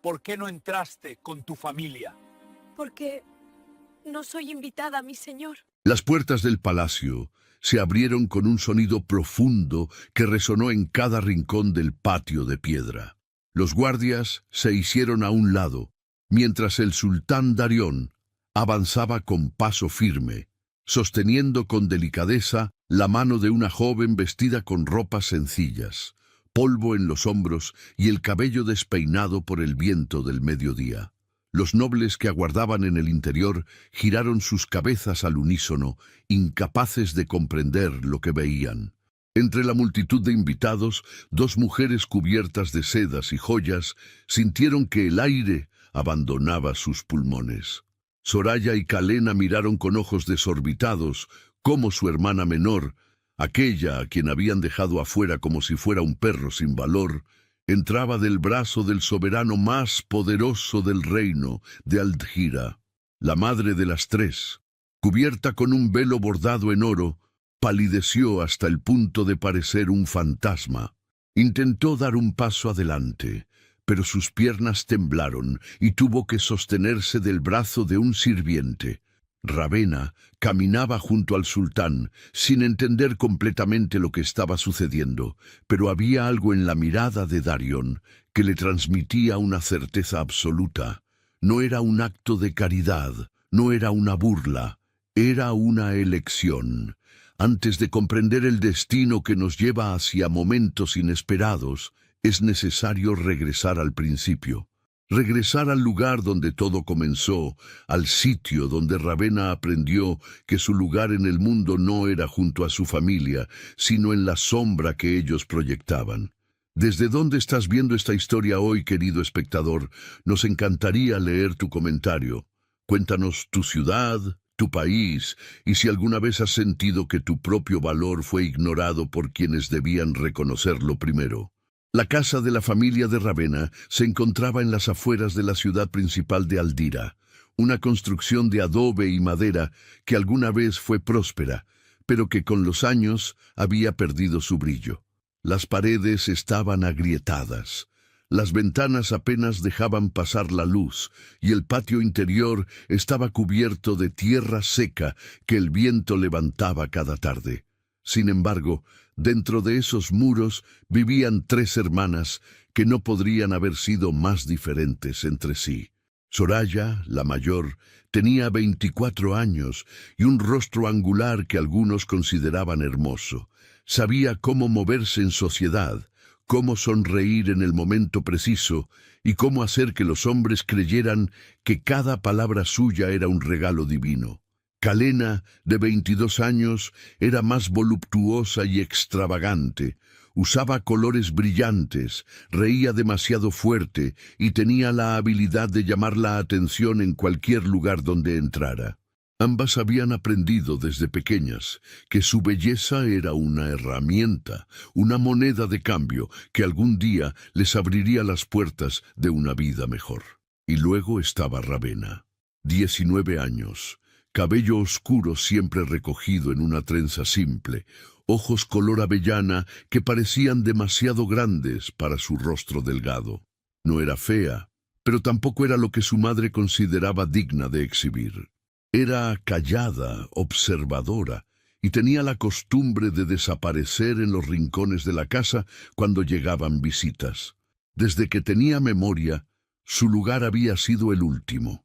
¿por qué no entraste con tu familia? Porque no soy invitada, mi señor. Las puertas del palacio se abrieron con un sonido profundo que resonó en cada rincón del patio de piedra. Los guardias se hicieron a un lado, mientras el sultán Darión avanzaba con paso firme, sosteniendo con delicadeza la mano de una joven vestida con ropas sencillas, polvo en los hombros y el cabello despeinado por el viento del mediodía. Los nobles que aguardaban en el interior giraron sus cabezas al unísono, incapaces de comprender lo que veían. Entre la multitud de invitados, dos mujeres cubiertas de sedas y joyas sintieron que el aire abandonaba sus pulmones. Soraya y Kalena miraron con ojos desorbitados cómo su hermana menor, aquella a quien habían dejado afuera como si fuera un perro sin valor, entraba del brazo del soberano más poderoso del reino de Aldhira. La madre de las tres, cubierta con un velo bordado en oro, palideció hasta el punto de parecer un fantasma. Intentó dar un paso adelante, pero sus piernas temblaron y tuvo que sostenerse del brazo de un sirviente. Ravenna caminaba junto al sultán, sin entender completamente lo que estaba sucediendo, pero había algo en la mirada de Darión que le transmitía una certeza absoluta. No era un acto de caridad, no era una burla, era una elección. Antes de comprender el destino que nos lleva hacia momentos inesperados, es necesario regresar al principio. Regresar al lugar donde todo comenzó, al sitio donde Ravenna aprendió que su lugar en el mundo no era junto a su familia, sino en la sombra que ellos proyectaban. ¿Desde dónde estás viendo esta historia hoy, querido espectador? Nos encantaría leer tu comentario. Cuéntanos tu ciudad, tu país, y si alguna vez has sentido que tu propio valor fue ignorado por quienes debían reconocerlo primero. La casa de la familia de Ravenna se encontraba en las afueras de la ciudad principal de Aldhira, una construcción de adobe y madera que alguna vez fue próspera, pero que con los años había perdido su brillo. Las paredes estaban agrietadas, las ventanas apenas dejaban pasar la luz y el patio interior estaba cubierto de tierra seca que el viento levantaba cada tarde. Sin embargo, dentro de esos muros vivían tres hermanas que no podrían haber sido más diferentes entre sí. Soraya, la mayor, tenía 24 años y un rostro angular que algunos consideraban hermoso. Sabía cómo moverse en sociedad, cómo sonreír en el momento preciso y cómo hacer que los hombres creyeran que cada palabra suya era un regalo divino. Kalena, de 22 años, era más voluptuosa y extravagante. Usaba colores brillantes, reía demasiado fuerte y tenía la habilidad de llamar la atención en cualquier lugar donde entrara. Ambas habían aprendido desde pequeñas que su belleza era una herramienta, una moneda de cambio que algún día les abriría las puertas de una vida mejor. Y luego estaba Ravenna, 19 años. Cabello oscuro siempre recogido en una trenza simple, ojos color avellana que parecían demasiado grandes para su rostro delgado. No era fea, pero tampoco era lo que su madre consideraba digna de exhibir. Era callada, observadora, y tenía la costumbre de desaparecer en los rincones de la casa cuando llegaban visitas. Desde que tenía memoria, su lugar había sido el último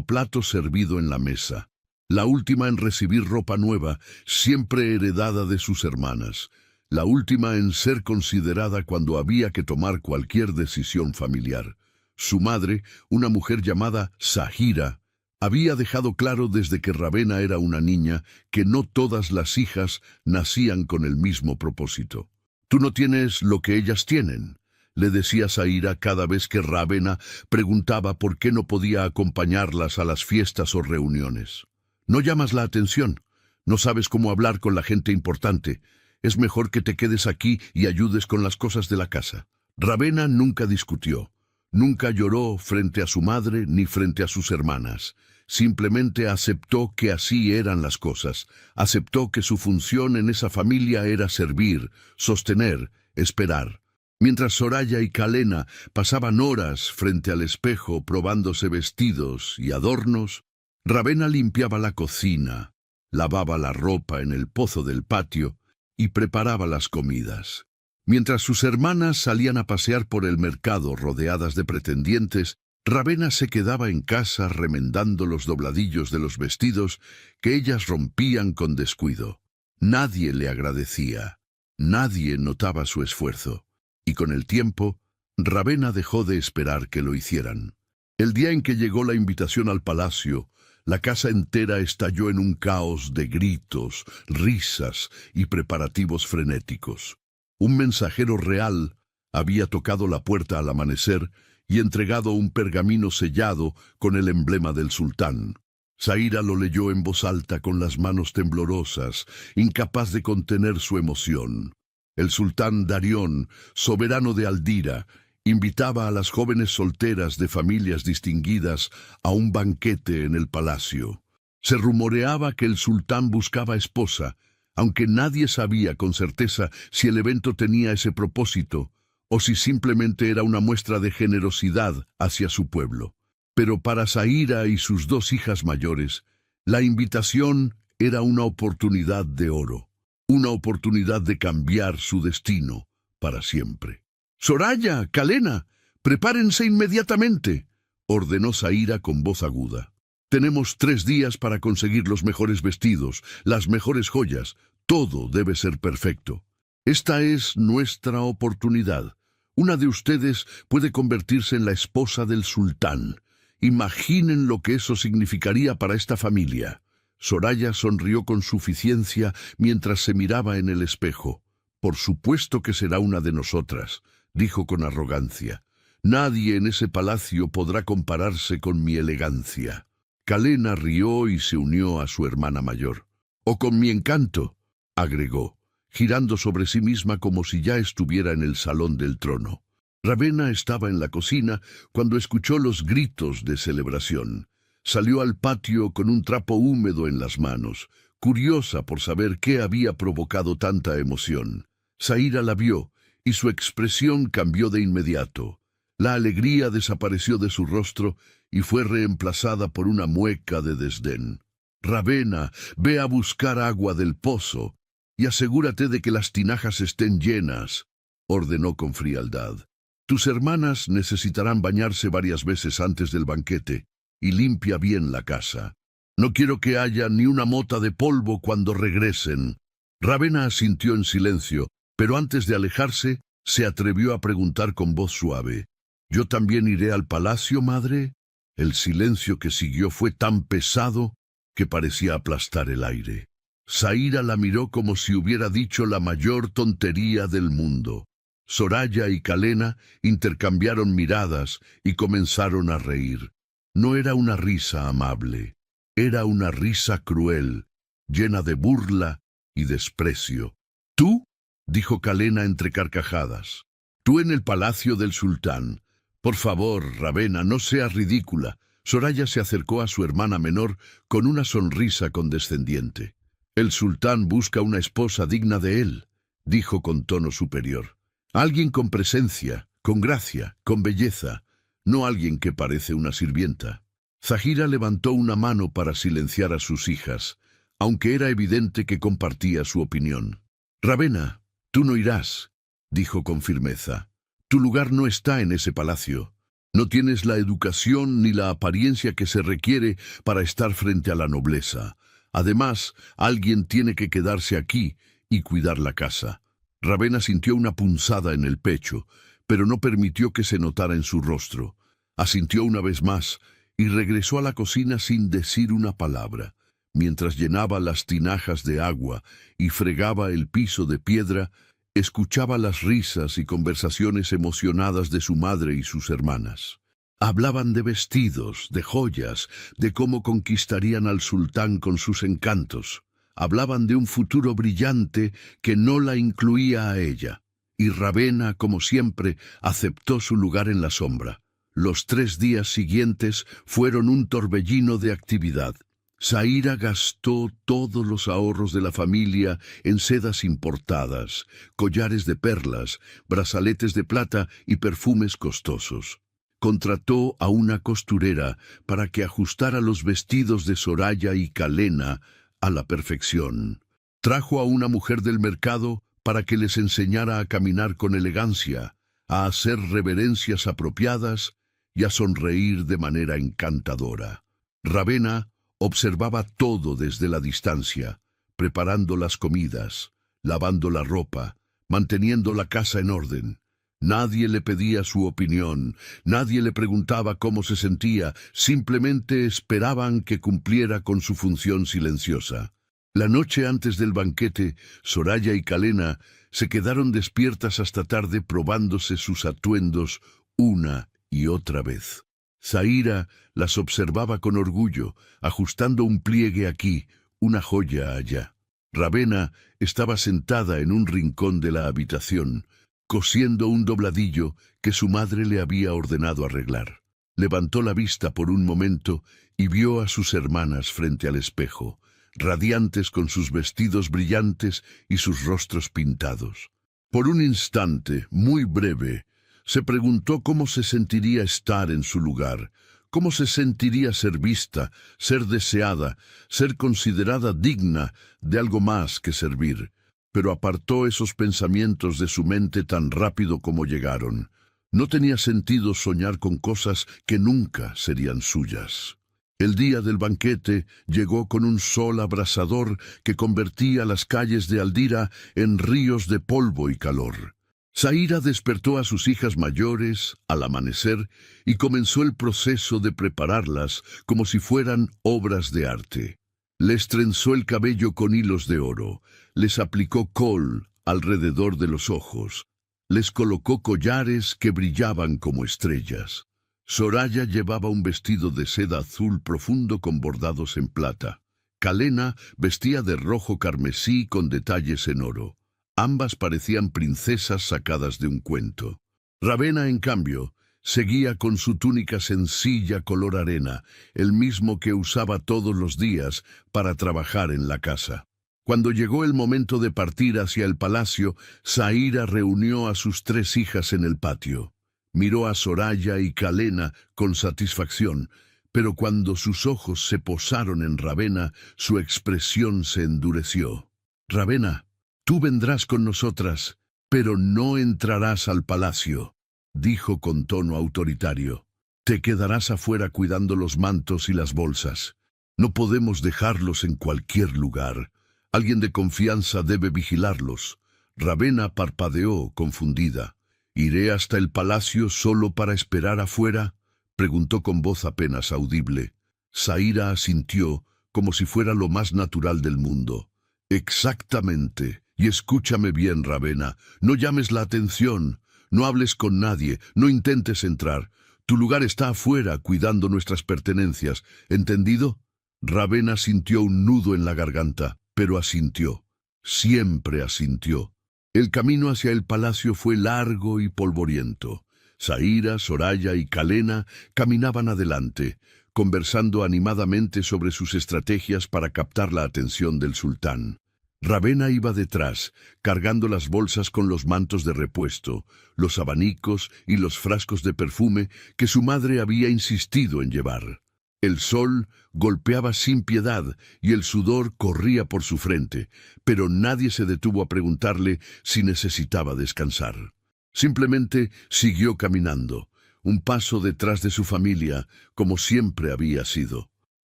plato servido en la mesa, la última en recibir ropa nueva, siempre heredada de sus hermanas, la última en ser considerada cuando había que tomar cualquier decisión familiar. Su madre, una mujer llamada Zahira, había dejado claro desde que Ravenna era una niña que no todas las hijas nacían con el mismo propósito. «Tú no tienes lo que ellas tienen», le decía Zahira cada vez que Ravenna preguntaba por qué no podía acompañarlas a las fiestas o reuniones. «No llamas la atención, no sabes cómo hablar con la gente importante. Es mejor que te quedes aquí y ayudes con las cosas de la casa». Ravenna nunca discutió, nunca lloró frente a su madre ni frente a sus hermanas. Simplemente aceptó que así eran las cosas, aceptó que su función en esa familia era servir, sostener, esperar. Mientras Soraya y Kalena pasaban horas frente al espejo probándose vestidos y adornos, Ravenna limpiaba la cocina, lavaba la ropa en el pozo del patio y preparaba las comidas. Mientras sus hermanas salían a pasear por el mercado rodeadas de pretendientes, Ravenna se quedaba en casa remendando los dobladillos de los vestidos que ellas rompían con descuido. Nadie le agradecía, nadie notaba su esfuerzo, y con el tiempo, Ravenna dejó de esperar que lo hicieran. El día en que llegó la invitación al palacio, la casa entera estalló en un caos de gritos, risas y preparativos frenéticos. Un mensajero real había tocado la puerta al amanecer y entregado un pergamino sellado con el emblema del sultán. Zaira lo leyó en voz alta con las manos temblorosas, incapaz de contener su emoción. El sultán Darión, soberano de Aldira, invitaba a las jóvenes solteras de familias distinguidas a un banquete en el palacio. Se rumoreaba que el sultán buscaba esposa, aunque nadie sabía con certeza si el evento tenía ese propósito o si simplemente era una muestra de generosidad hacia su pueblo. Pero para Zaira y sus dos hijas mayores, la invitación era una oportunidad de oro, una oportunidad de cambiar su destino para siempre. «Soraya, Kalena, prepárense inmediatamente», ordenó Zaira con voz aguda. «Tenemos 3 días para conseguir los mejores vestidos, las mejores joyas. Todo debe ser perfecto. Esta es nuestra oportunidad. Una de ustedes puede convertirse en la esposa del sultán. Imaginen lo que eso significaría para esta familia». Soraya sonrió con suficiencia mientras se miraba en el espejo. «Por supuesto que será una de nosotras», dijo con arrogancia. «Nadie en ese palacio podrá compararse con mi elegancia». Kalena rió y se unió a su hermana mayor. «O con mi encanto», agregó, girando sobre sí misma como si ya estuviera en el salón del trono. Ravenna estaba en la cocina cuando escuchó los gritos de celebración. Salió al patio con un trapo húmedo en las manos, curiosa por saber qué había provocado tanta emoción. Zaira la vio, y su expresión cambió de inmediato. La alegría desapareció de su rostro y fue reemplazada por una mueca de desdén. «Ravenna, ve a buscar agua del pozo y asegúrate de que las tinajas estén llenas», ordenó con frialdad. «Tus hermanas necesitarán bañarse varias veces antes del banquete y limpia bien la casa. No quiero que haya ni una mota de polvo cuando regresen». Ravenna asintió en silencio, pero antes de alejarse, se atrevió a preguntar con voz suave: «¿Yo también iré al palacio, madre?». El silencio que siguió fue tan pesado que parecía aplastar el aire. Zaira la miró como si hubiera dicho la mayor tontería del mundo. Soraya y Kalena intercambiaron miradas y comenzaron a reír. No era una risa amable, era una risa cruel, llena de burla y desprecio. «¿Tú?», dijo Kalena entre carcajadas. «¿Tú en el palacio del sultán? Por favor, Ravenna, no seas ridícula». Soraya se acercó a su hermana menor con una sonrisa condescendiente. «El sultán busca una esposa digna de él», dijo con tono superior. «Alguien con presencia, con gracia, con belleza, no alguien que parece una sirvienta». Zaira levantó una mano para silenciar a sus hijas, aunque era evidente que compartía su opinión. «Ravenna, tú no irás», dijo con firmeza. «Tu lugar no está en ese palacio. No tienes la educación ni la apariencia que se requiere para estar frente a la nobleza. Además, alguien tiene que quedarse aquí y cuidar la casa». Ravenna sintió una punzada en el pecho, pero no permitió que se notara en su rostro. Asintió una vez más y regresó a la cocina sin decir una palabra. Mientras llenaba las tinajas de agua y fregaba el piso de piedra, escuchaba las risas y conversaciones emocionadas de su madre y sus hermanas. Hablaban de vestidos, de joyas, de cómo conquistarían al sultán con sus encantos. Hablaban de un futuro brillante que no la incluía a ella. Y Ravenna, como siempre, aceptó su lugar en la sombra. Los 3 días siguientes fueron un torbellino de actividad. Zaira gastó todos los ahorros de la familia en sedas importadas, collares de perlas, brazaletes de plata y perfumes costosos. Contrató a una costurera para que ajustara los vestidos de Soraya y Kalena a la perfección. Trajo a una mujer del mercado para que les enseñara a caminar con elegancia, a hacer reverencias apropiadas y a sonreír de manera encantadora. Ravenna observaba todo desde la distancia, preparando las comidas, lavando la ropa, manteniendo la casa en orden. Nadie le pedía su opinión, nadie le preguntaba cómo se sentía, simplemente esperaban que cumpliera con su función silenciosa. La noche antes del banquete, Soraya y Kalena se quedaron despiertas hasta tarde probándose sus atuendos una y otra vez. Zaira las observaba con orgullo, ajustando un pliegue aquí, una joya allá. Ravenna estaba sentada en un rincón de la habitación, cosiendo un dobladillo que su madre le había ordenado arreglar. Levantó la vista por un momento y vio a sus hermanas frente al espejo, radiantes con sus vestidos brillantes y sus rostros pintados. Por un instante, muy breve, se preguntó cómo se sentiría estar en su lugar, cómo se sentiría ser vista, ser deseada, ser considerada digna de algo más que servir. Pero apartó esos pensamientos de su mente tan rápido como llegaron. No tenía sentido soñar con cosas que nunca serían suyas. El día del banquete llegó con un sol abrasador que convertía las calles de Aldira en ríos de polvo y calor. Zaira despertó a sus hijas mayores al amanecer y comenzó el proceso de prepararlas como si fueran obras de arte. Les trenzó el cabello con hilos de oro, les aplicó col alrededor de los ojos, les colocó collares que brillaban como estrellas. Soraya llevaba un vestido de seda azul profundo con bordados en plata. Kalena vestía de rojo carmesí con detalles en oro. Ambas parecían princesas sacadas de un cuento. Ravenna, en cambio, seguía con su túnica sencilla color arena, el mismo que usaba todos los días para trabajar en la casa. Cuando llegó el momento de partir hacia el palacio, Zaira reunió a sus 3 hijas en el patio. Miró a Soraya y Kalena con satisfacción, pero cuando sus ojos se posaron en Ravenna, su expresión se endureció. «Ravenna, tú vendrás con nosotras, pero no entrarás al palacio», dijo con tono autoritario. «Te quedarás afuera cuidando los mantos y las bolsas. No podemos dejarlos en cualquier lugar. Alguien de confianza debe vigilarlos». Ravenna parpadeó, confundida. «¿Iré hasta el palacio solo para esperar afuera?», preguntó con voz apenas audible. Zaira asintió, como si fuera lo más natural del mundo. «Exactamente. Y escúchame bien, Ravenna, no llames la atención, no hables con nadie, no intentes entrar. Tu lugar está afuera, cuidando nuestras pertenencias. ¿Entendido?» Ravenna sintió un nudo en la garganta, pero asintió. Siempre asintió. El camino hacia el palacio fue largo y polvoriento. Zaira, Soraya y Kalena caminaban adelante, conversando animadamente sobre sus estrategias para captar la atención del sultán. Ravenna iba detrás, cargando las bolsas con los mantos de repuesto, los abanicos y los frascos de perfume que su madre había insistido en llevar. El sol golpeaba sin piedad y el sudor corría por su frente, pero nadie se detuvo a preguntarle si necesitaba descansar. Simplemente siguió caminando, un paso detrás de su familia, como siempre había sido.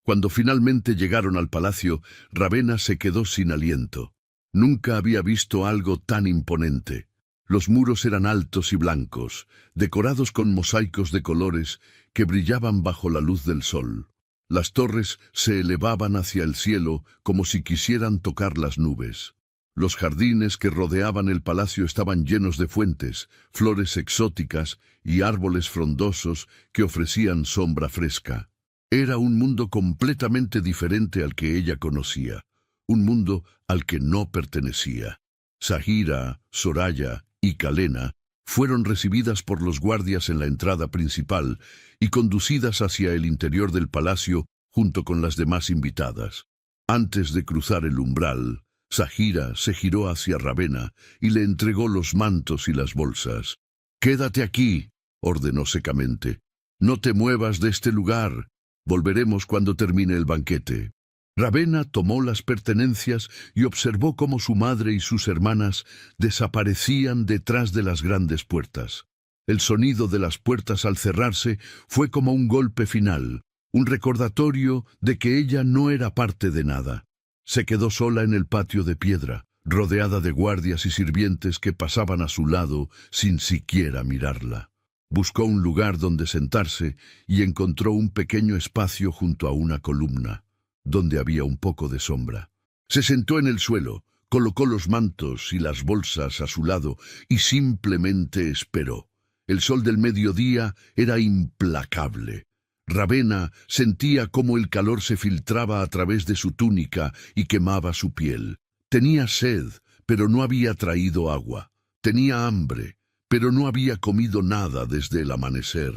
Cuando finalmente llegaron al palacio, Ravenna se quedó sin aliento. Nunca había visto algo tan imponente. Los muros eran altos y blancos, decorados con mosaicos de colores que brillaban bajo la luz del sol. Las torres se elevaban hacia el cielo como si quisieran tocar las nubes. Los jardines que rodeaban el palacio estaban llenos de fuentes, flores exóticas y árboles frondosos que ofrecían sombra fresca. Era un mundo completamente diferente al que ella conocía, un mundo al que no pertenecía. Zaira, Soraya y Kalena fueron recibidas por los guardias en la entrada principal y conducidas hacia el interior del palacio junto con las demás invitadas. Antes de cruzar el umbral, Sagira se giró hacia Ravenna y le entregó los mantos y las bolsas. «Quédate aquí», ordenó secamente. «No te muevas de este lugar. Volveremos cuando termine el banquete». Ravenna tomó las pertenencias y observó cómo su madre y sus hermanas desaparecían detrás de las grandes puertas. El sonido de las puertas al cerrarse fue como un golpe final, un recordatorio de que ella no era parte de nada. Se quedó sola en el patio de piedra, rodeada de guardias y sirvientes que pasaban a su lado sin siquiera mirarla. Buscó un lugar donde sentarse y encontró un pequeño espacio junto a una columna, donde había un poco de sombra. Se sentó en el suelo, colocó los mantos y las bolsas a su lado y simplemente esperó. El sol del mediodía era implacable. Ravenna sentía cómo el calor se filtraba a través de su túnica y quemaba su piel. Tenía sed, pero no había traído agua. Tenía hambre, pero no había comido nada desde el amanecer.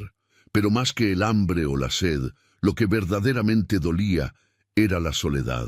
Pero más que el hambre o la sed, lo que verdaderamente dolía era la soledad.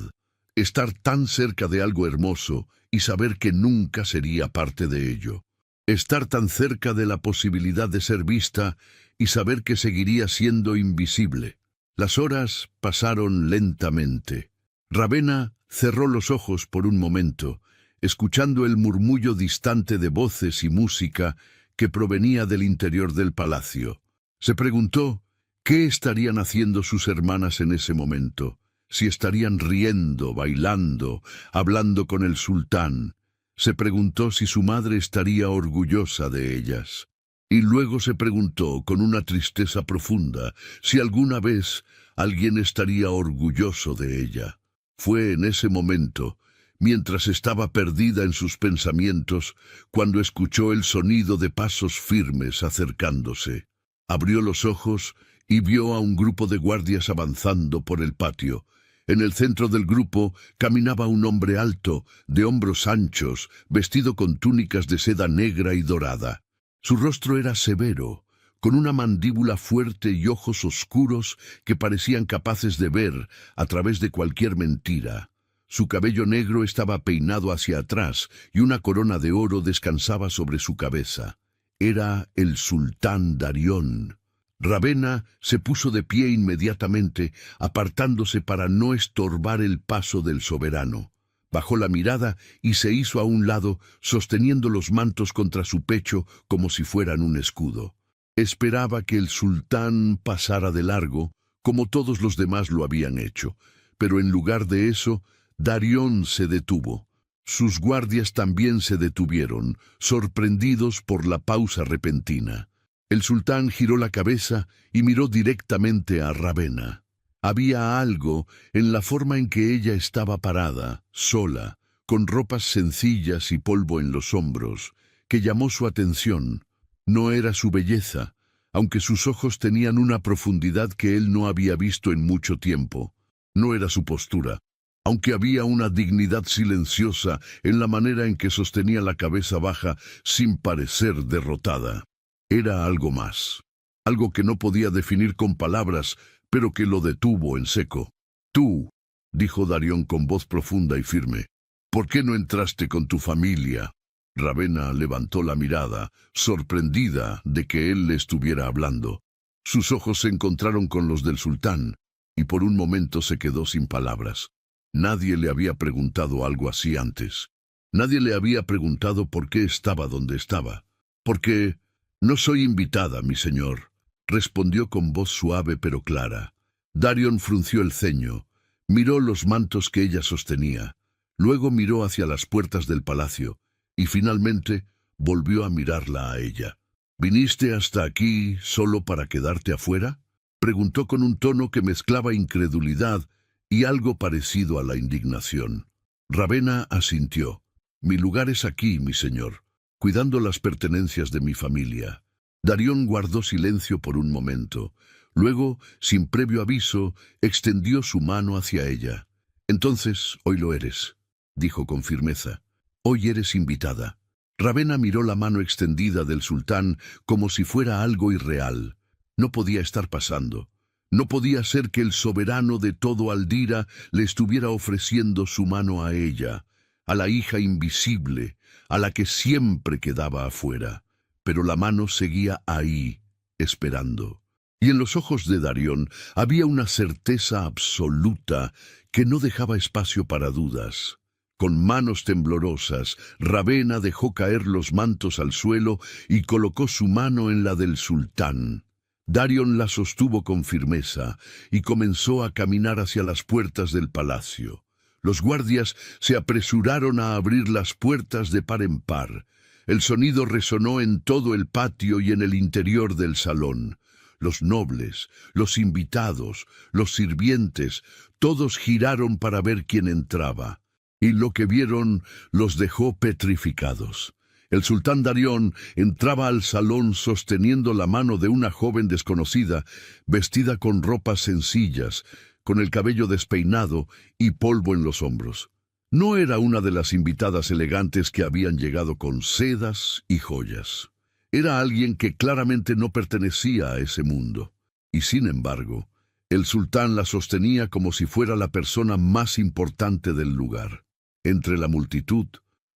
Estar tan cerca de algo hermoso y saber que nunca sería parte de ello. Estar tan cerca de la posibilidad de ser vista y saber que seguiría siendo invisible. Las horas pasaron lentamente. Ravenna cerró los ojos por un momento, escuchando el murmullo distante de voces y música que provenía del interior del palacio. Se preguntó qué estarían haciendo sus hermanas en ese momento, si estarían riendo, bailando, hablando con el sultán. Se preguntó si su madre estaría orgullosa de ellas. Y luego se preguntó, con una tristeza profunda, si alguna vez alguien estaría orgulloso de ella. Fue en ese momento, mientras estaba perdida en sus pensamientos, cuando escuchó el sonido de pasos firmes acercándose. Abrió los ojos y vio a un grupo de guardias avanzando por el patio. En el centro del grupo caminaba un hombre alto, de hombros anchos, vestido con túnicas de seda negra y dorada. Su rostro era severo, con una mandíbula fuerte y ojos oscuros que parecían capaces de ver a través de cualquier mentira. Su cabello negro estaba peinado hacia atrás y una corona de oro descansaba sobre su cabeza. Era el sultán Darión. Ravenna se puso de pie inmediatamente, apartándose para no estorbar el paso del soberano. Bajó la mirada y se hizo a un lado, sosteniendo los mantos contra su pecho como si fueran un escudo. Esperaba que el sultán pasara de largo, como todos los demás lo habían hecho, pero en lugar de eso, Darión se detuvo. Sus guardias también se detuvieron, sorprendidos por la pausa repentina. El sultán giró la cabeza y miró directamente a Ravenna. Había algo en la forma en que ella estaba parada, sola, con ropas sencillas y polvo en los hombros, que llamó su atención. No era su belleza, aunque sus ojos tenían una profundidad que él no había visto en mucho tiempo. No era su postura, aunque había una dignidad silenciosa en la manera en que sostenía la cabeza baja sin parecer derrotada. Era algo más, algo que no podía definir con palabras, pero que lo detuvo en seco. «Tú», dijo Darión con voz profunda y firme, «¿por qué no entraste con tu familia?» Ravenna levantó la mirada, sorprendida de que él le estuviera hablando. Sus ojos se encontraron con los del sultán, y por un momento se quedó sin palabras. Nadie le había preguntado algo así antes. Nadie le había preguntado por qué estaba donde estaba. «Porque no soy invitada, mi señor», respondió con voz suave pero clara. Darión frunció el ceño, miró los mantos que ella sostenía, luego miró hacia las puertas del palacio y finalmente volvió a mirarla a ella. «¿Viniste hasta aquí solo para quedarte afuera?», preguntó con un tono que mezclaba incredulidad y algo parecido a la indignación. Ravenna asintió. «Mi lugar es aquí, mi señor, cuidando las pertenencias de mi familia». Darión guardó silencio por un momento. Luego, sin previo aviso, extendió su mano hacia ella. «Entonces, hoy lo eres», dijo con firmeza. «Hoy eres invitada». Ravenna miró la mano extendida del sultán como si fuera algo irreal. No podía estar pasando. No podía ser que el soberano de todo Aldira le estuviera ofreciendo su mano a ella, a la hija invisible, a la que siempre quedaba afuera. Pero la mano seguía ahí, esperando. Y en los ojos de Darión había una certeza absoluta que no dejaba espacio para dudas. Con manos temblorosas, Ravenna dejó caer los mantos al suelo y colocó su mano en la del sultán. Darión la sostuvo con firmeza y comenzó a caminar hacia las puertas del palacio. Los guardias se apresuraron a abrir las puertas de par en par. El sonido resonó en todo el patio y en el interior del salón. Los nobles, los invitados, los sirvientes, todos giraron para ver quién entraba. Y lo que vieron los dejó petrificados. El sultán Darión entraba al salón sosteniendo la mano de una joven desconocida, vestida con ropas sencillas, con el cabello despeinado y polvo en los hombros. No era una de las invitadas elegantes que habían llegado con sedas y joyas. Era alguien que claramente no pertenecía a ese mundo. Y sin embargo, el sultán la sostenía como si fuera la persona más importante del lugar. Entre la multitud,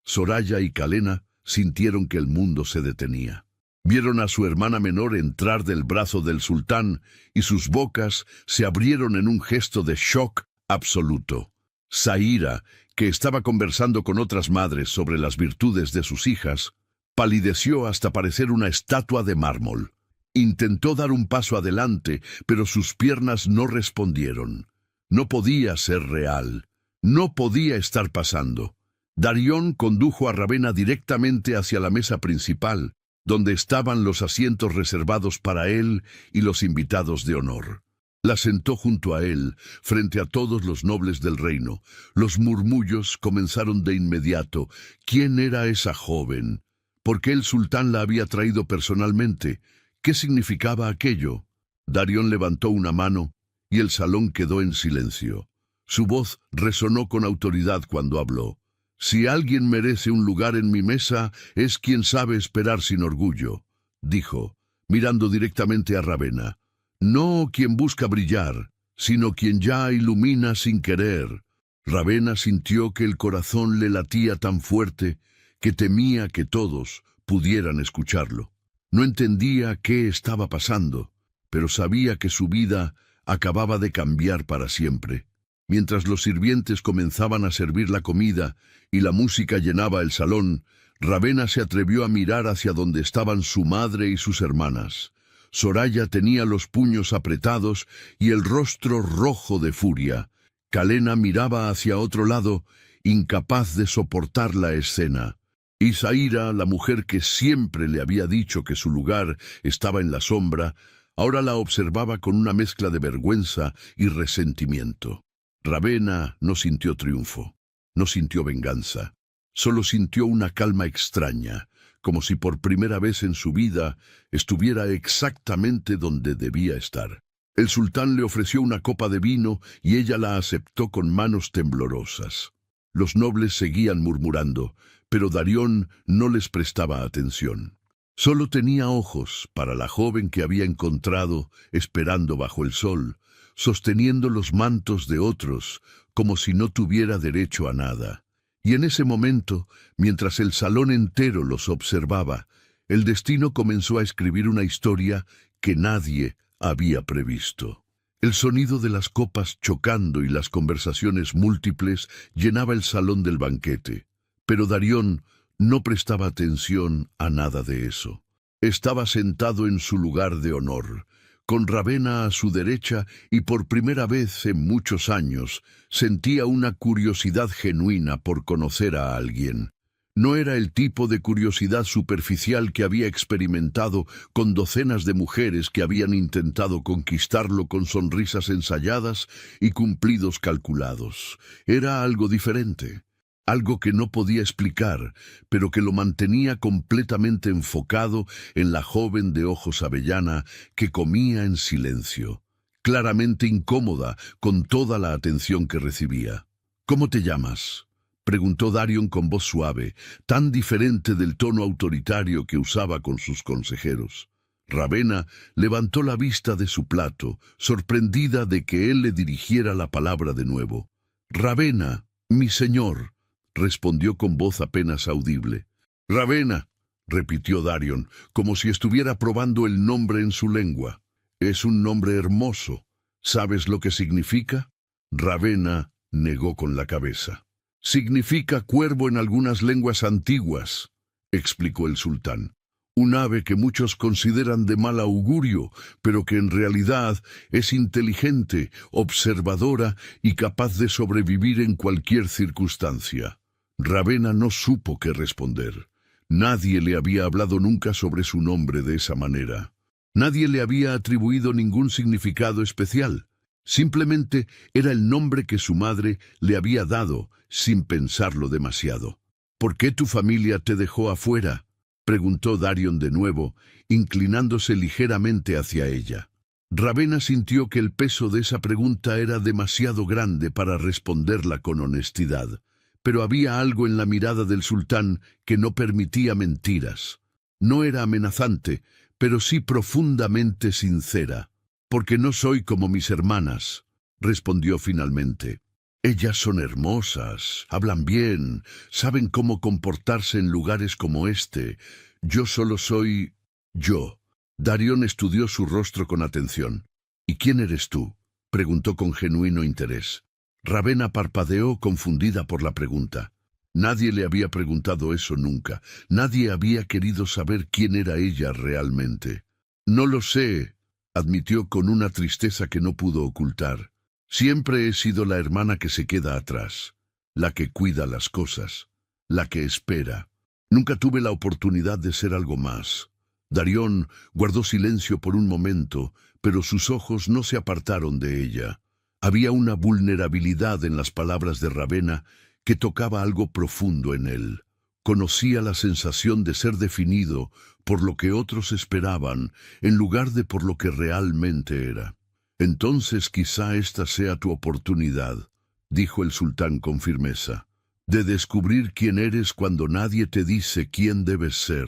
Soraya y Kalena sintieron que el mundo se detenía. Vieron a su hermana menor entrar del brazo del sultán y sus bocas se abrieron en un gesto de shock absoluto. Zaira, que estaba conversando con otras madres sobre las virtudes de sus hijas, palideció hasta parecer una estatua de mármol. Intentó dar un paso adelante, pero sus piernas no respondieron. No podía ser real. No podía estar pasando. Darión condujo a Ravenna directamente hacia la mesa principal, donde estaban los asientos reservados para él y los invitados de honor. La sentó junto a él, frente a todos los nobles del reino. Los murmullos comenzaron de inmediato. ¿Quién era esa joven? ¿Por qué el sultán la había traído personalmente? ¿Qué significaba aquello? Darión levantó una mano y el salón quedó en silencio. Su voz resonó con autoridad cuando habló. «Si alguien merece un lugar en mi mesa, es quien sabe esperar sin orgullo», dijo, mirando directamente a Ravenna. «No quien busca brillar, sino quien ya ilumina sin querer». Ravenna sintió que el corazón le latía tan fuerte que temía que todos pudieran escucharlo. No entendía qué estaba pasando, pero sabía que su vida acababa de cambiar para siempre. Mientras los sirvientes comenzaban a servir la comida y la música llenaba el salón, Ravenna se atrevió a mirar hacia donde estaban su madre y sus hermanas. Soraya tenía los puños apretados y el rostro rojo de furia. Kalena miraba hacia otro lado, incapaz de soportar la escena. Y Zaira, la mujer que siempre le había dicho que su lugar estaba en la sombra, ahora la observaba con una mezcla de vergüenza y resentimiento. Ravenna no sintió triunfo, no sintió venganza, solo sintió una calma extraña, como si por primera vez en su vida estuviera exactamente donde debía estar. El sultán le ofreció una copa de vino y ella la aceptó con manos temblorosas. Los nobles seguían murmurando, pero Darión no les prestaba atención. Solo tenía ojos para la joven que había encontrado esperando bajo el sol, sosteniendo los mantos de otros, como si no tuviera derecho a nada. Y en ese momento, mientras el salón entero los observaba, el destino comenzó a escribir una historia que nadie había previsto. El sonido de las copas chocando y las conversaciones múltiples llenaba el salón del banquete. Pero Darión no prestaba atención a nada de eso. Estaba sentado en su lugar de honor, con Ravenna a su derecha, y por primera vez en muchos años sentía una curiosidad genuina por conocer a alguien. No era el tipo de curiosidad superficial que había experimentado con docenas de mujeres que habían intentado conquistarlo con sonrisas ensayadas y cumplidos calculados. Era algo diferente. Algo que no podía explicar, pero que lo mantenía completamente enfocado en la joven de ojos avellana que comía en silencio, claramente incómoda con toda la atención que recibía. «¿Cómo te llamas?», preguntó Darión con voz suave, tan diferente del tono autoritario que usaba con sus consejeros. Ravena levantó la vista de su plato, sorprendida de que él le dirigiera la palabra de nuevo. «Ravena, mi señor», respondió con voz apenas audible. «Ravena», repitió Darion, como si estuviera probando el nombre en su lengua. «Es un nombre hermoso. ¿Sabes lo que significa?» Ravena negó con la cabeza. «Significa cuervo en algunas lenguas antiguas», explicó el sultán. «Un ave que muchos consideran de mal augurio, pero que en realidad es inteligente, observadora y capaz de sobrevivir en cualquier circunstancia». Ravena no supo qué responder. Nadie le había hablado nunca sobre su nombre de esa manera. Nadie le había atribuido ningún significado especial. Simplemente era el nombre que su madre le había dado, sin pensarlo demasiado. «¿Por qué tu familia te dejó afuera?», preguntó Darion de nuevo, inclinándose ligeramente hacia ella. Ravena sintió que el peso de esa pregunta era demasiado grande para responderla con honestidad, pero había algo en la mirada del sultán que no permitía mentiras. No era amenazante, pero sí profundamente sincera. «Porque no soy como mis hermanas», respondió finalmente. «Ellas son hermosas, hablan bien, saben cómo comportarse en lugares como este. Yo solo soy yo». Darion estudió su rostro con atención. «¿Y quién eres tú?», preguntó con genuino interés. Ravena parpadeó, confundida por la pregunta. Nadie le había preguntado eso nunca. Nadie había querido saber quién era ella realmente. «No lo sé», admitió con una tristeza que no pudo ocultar. «Siempre he sido la hermana que se queda atrás, la que cuida las cosas, la que espera. Nunca tuve la oportunidad de ser algo más». Darion guardó silencio por un momento, pero sus ojos no se apartaron de ella. Había una vulnerabilidad en las palabras de Ravena que tocaba algo profundo en él. Conocía la sensación de ser definido por lo que otros esperaban, en lugar de por lo que realmente era. «Entonces quizá esta sea tu oportunidad», dijo el sultán con firmeza, «de descubrir quién eres cuando nadie te dice quién debes ser».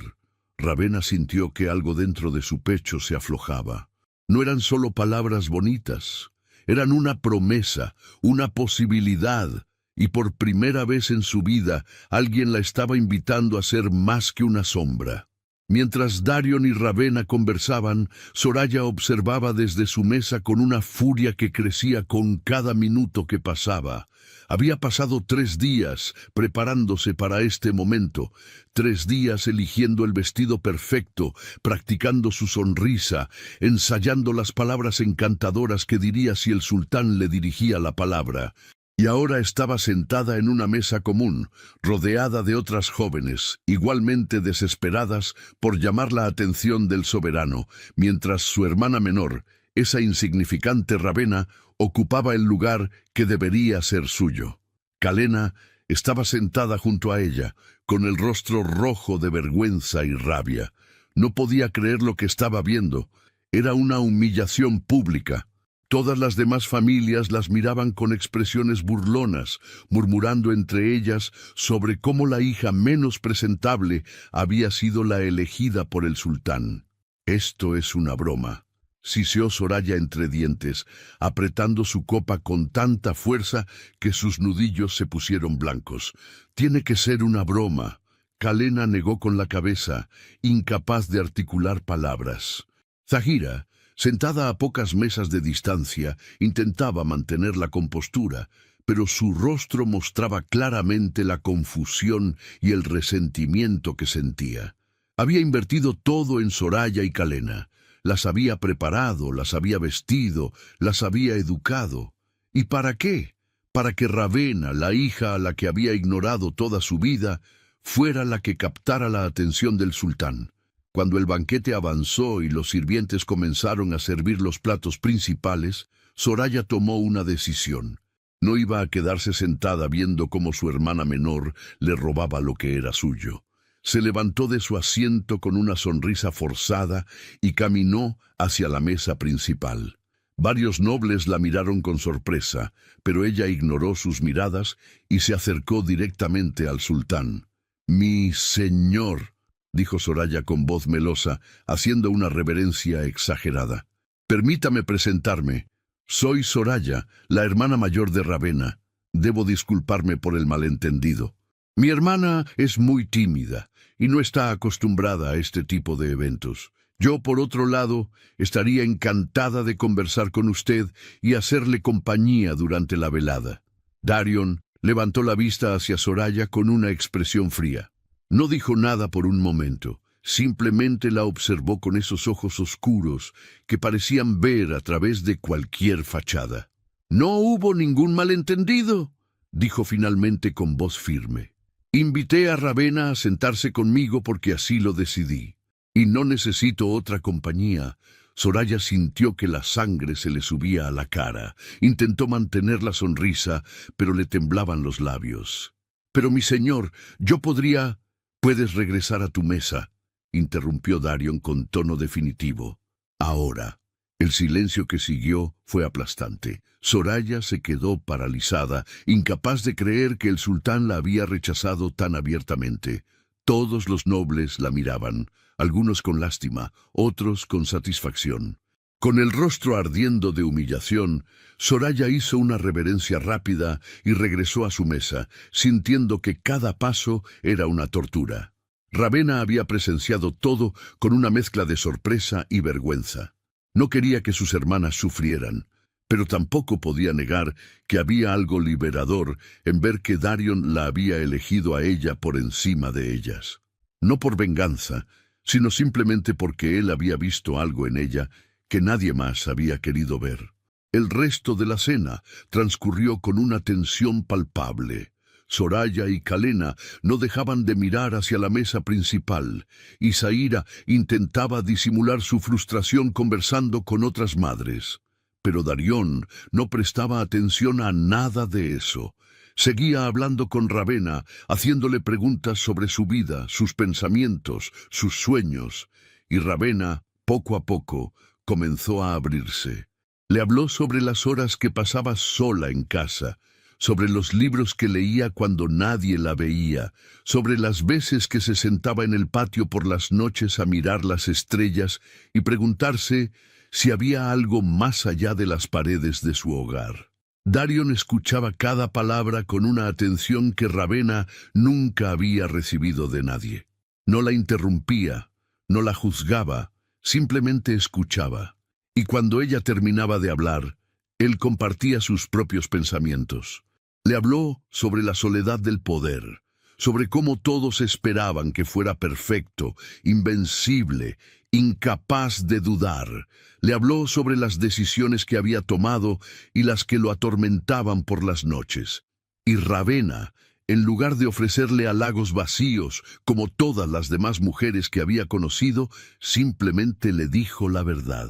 Ravena sintió que algo dentro de su pecho se aflojaba. No eran solo palabras bonitas, eran una promesa, una posibilidad, y por primera vez en su vida alguien la estaba invitando a ser más que una sombra. Mientras Darion y Ravena conversaban, Soraya observaba desde su mesa con una furia que crecía con cada minuto que pasaba. Había pasado 3 días preparándose para este momento, 3 días eligiendo el vestido perfecto, practicando su sonrisa, ensayando las palabras encantadoras que diría si el sultán le dirigía la palabra. Y ahora estaba sentada en una mesa común, rodeada de otras jóvenes, igualmente desesperadas por llamar la atención del soberano, mientras su hermana menor, esa insignificante Ravena, ocupaba el lugar que debería ser suyo. Kalena estaba sentada junto a ella, con el rostro rojo de vergüenza y rabia. No podía creer lo que estaba viendo. Era una humillación pública. Todas las demás familias las miraban con expresiones burlonas, murmurando entre ellas sobre cómo la hija menos presentable había sido la elegida por el sultán. «Esto es una broma», siseó Soraya entre dientes, apretando su copa con tanta fuerza que sus nudillos se pusieron blancos. «Tiene que ser una broma». Kalena negó con la cabeza, incapaz de articular palabras. Zahira, sentada a pocas mesas de distancia, intentaba mantener la compostura, pero su rostro mostraba claramente la confusión y el resentimiento que sentía. Había invertido todo en Soraya y Kalena. Las había preparado, las había vestido, las había educado. ¿Y para qué? Para que Ravena, la hija a la que había ignorado toda su vida, fuera la que captara la atención del sultán. Cuando el banquete avanzó y los sirvientes comenzaron a servir los platos principales, Soraya tomó una decisión. No iba a quedarse sentada viendo cómo su hermana menor le robaba lo que era suyo. Se levantó de su asiento con una sonrisa forzada y caminó hacia la mesa principal. Varios nobles la miraron con sorpresa, pero ella ignoró sus miradas y se acercó directamente al sultán. «Mi señor», dijo Soraya con voz melosa, haciendo una reverencia exagerada. Permítame presentarme. Soy Soraya, la hermana mayor de Ravenna. Debo disculparme por el malentendido. Mi hermana es muy tímida y no está acostumbrada a este tipo de eventos. Yo, por otro lado, estaría encantada de conversar con usted y hacerle compañía durante la velada. Darion levantó la vista hacia Soraya con una expresión fría. No dijo nada por un momento, simplemente la observó con esos ojos oscuros que parecían ver a través de cualquier fachada. «No hubo ningún malentendido», dijo finalmente con voz firme. «Invité a Ravenna a sentarse conmigo porque así lo decidí. Y no necesito otra compañía». Soraya sintió que la sangre se le subía a la cara. Intentó mantener la sonrisa, pero le temblaban los labios. «Pero mi señor, yo podría...» «Puedes regresar a tu mesa», interrumpió Darion con tono definitivo. «Ahora». El silencio que siguió fue aplastante. Soraya se quedó paralizada, incapaz de creer que el sultán la había rechazado tan abiertamente. Todos los nobles la miraban, algunos con lástima, otros con satisfacción. Con el rostro ardiendo de humillación, Soraya hizo una reverencia rápida y regresó a su mesa, sintiendo que cada paso era una tortura. Ravenna había presenciado todo con una mezcla de sorpresa y vergüenza. No quería que sus hermanas sufrieran, pero tampoco podía negar que había algo liberador en ver que Darion la había elegido a ella por encima de ellas. No por venganza, sino simplemente porque él había visto algo en ella que nadie más había querido ver. El resto de la cena transcurrió con una tensión palpable. Soraya y Kalena no dejaban de mirar hacia la mesa principal, y Zaira intentaba disimular su frustración conversando con otras madres. Pero Darion no prestaba atención a nada de eso. Seguía hablando con Ravenna, haciéndole preguntas sobre su vida, sus pensamientos, sus sueños, y Ravenna, poco a poco, comenzó a abrirse. Le habló sobre las horas que pasaba sola en casa, sobre los libros que leía cuando nadie la veía, sobre las veces que se sentaba en el patio por las noches a mirar las estrellas y preguntarse si había algo más allá de las paredes de su hogar. Darion escuchaba cada palabra con una atención que Ravenna nunca había recibido de nadie. No la interrumpía, no la juzgaba, simplemente escuchaba. Y cuando ella terminaba de hablar, él compartía sus propios pensamientos. Le habló sobre la soledad del poder, sobre cómo todos esperaban que fuera perfecto, invencible, incapaz de dudar. Le habló sobre las decisiones que había tomado y las que lo atormentaban por las noches. Y Ravenna, en lugar de ofrecerle halagos vacíos, como todas las demás mujeres que había conocido, simplemente le dijo la verdad.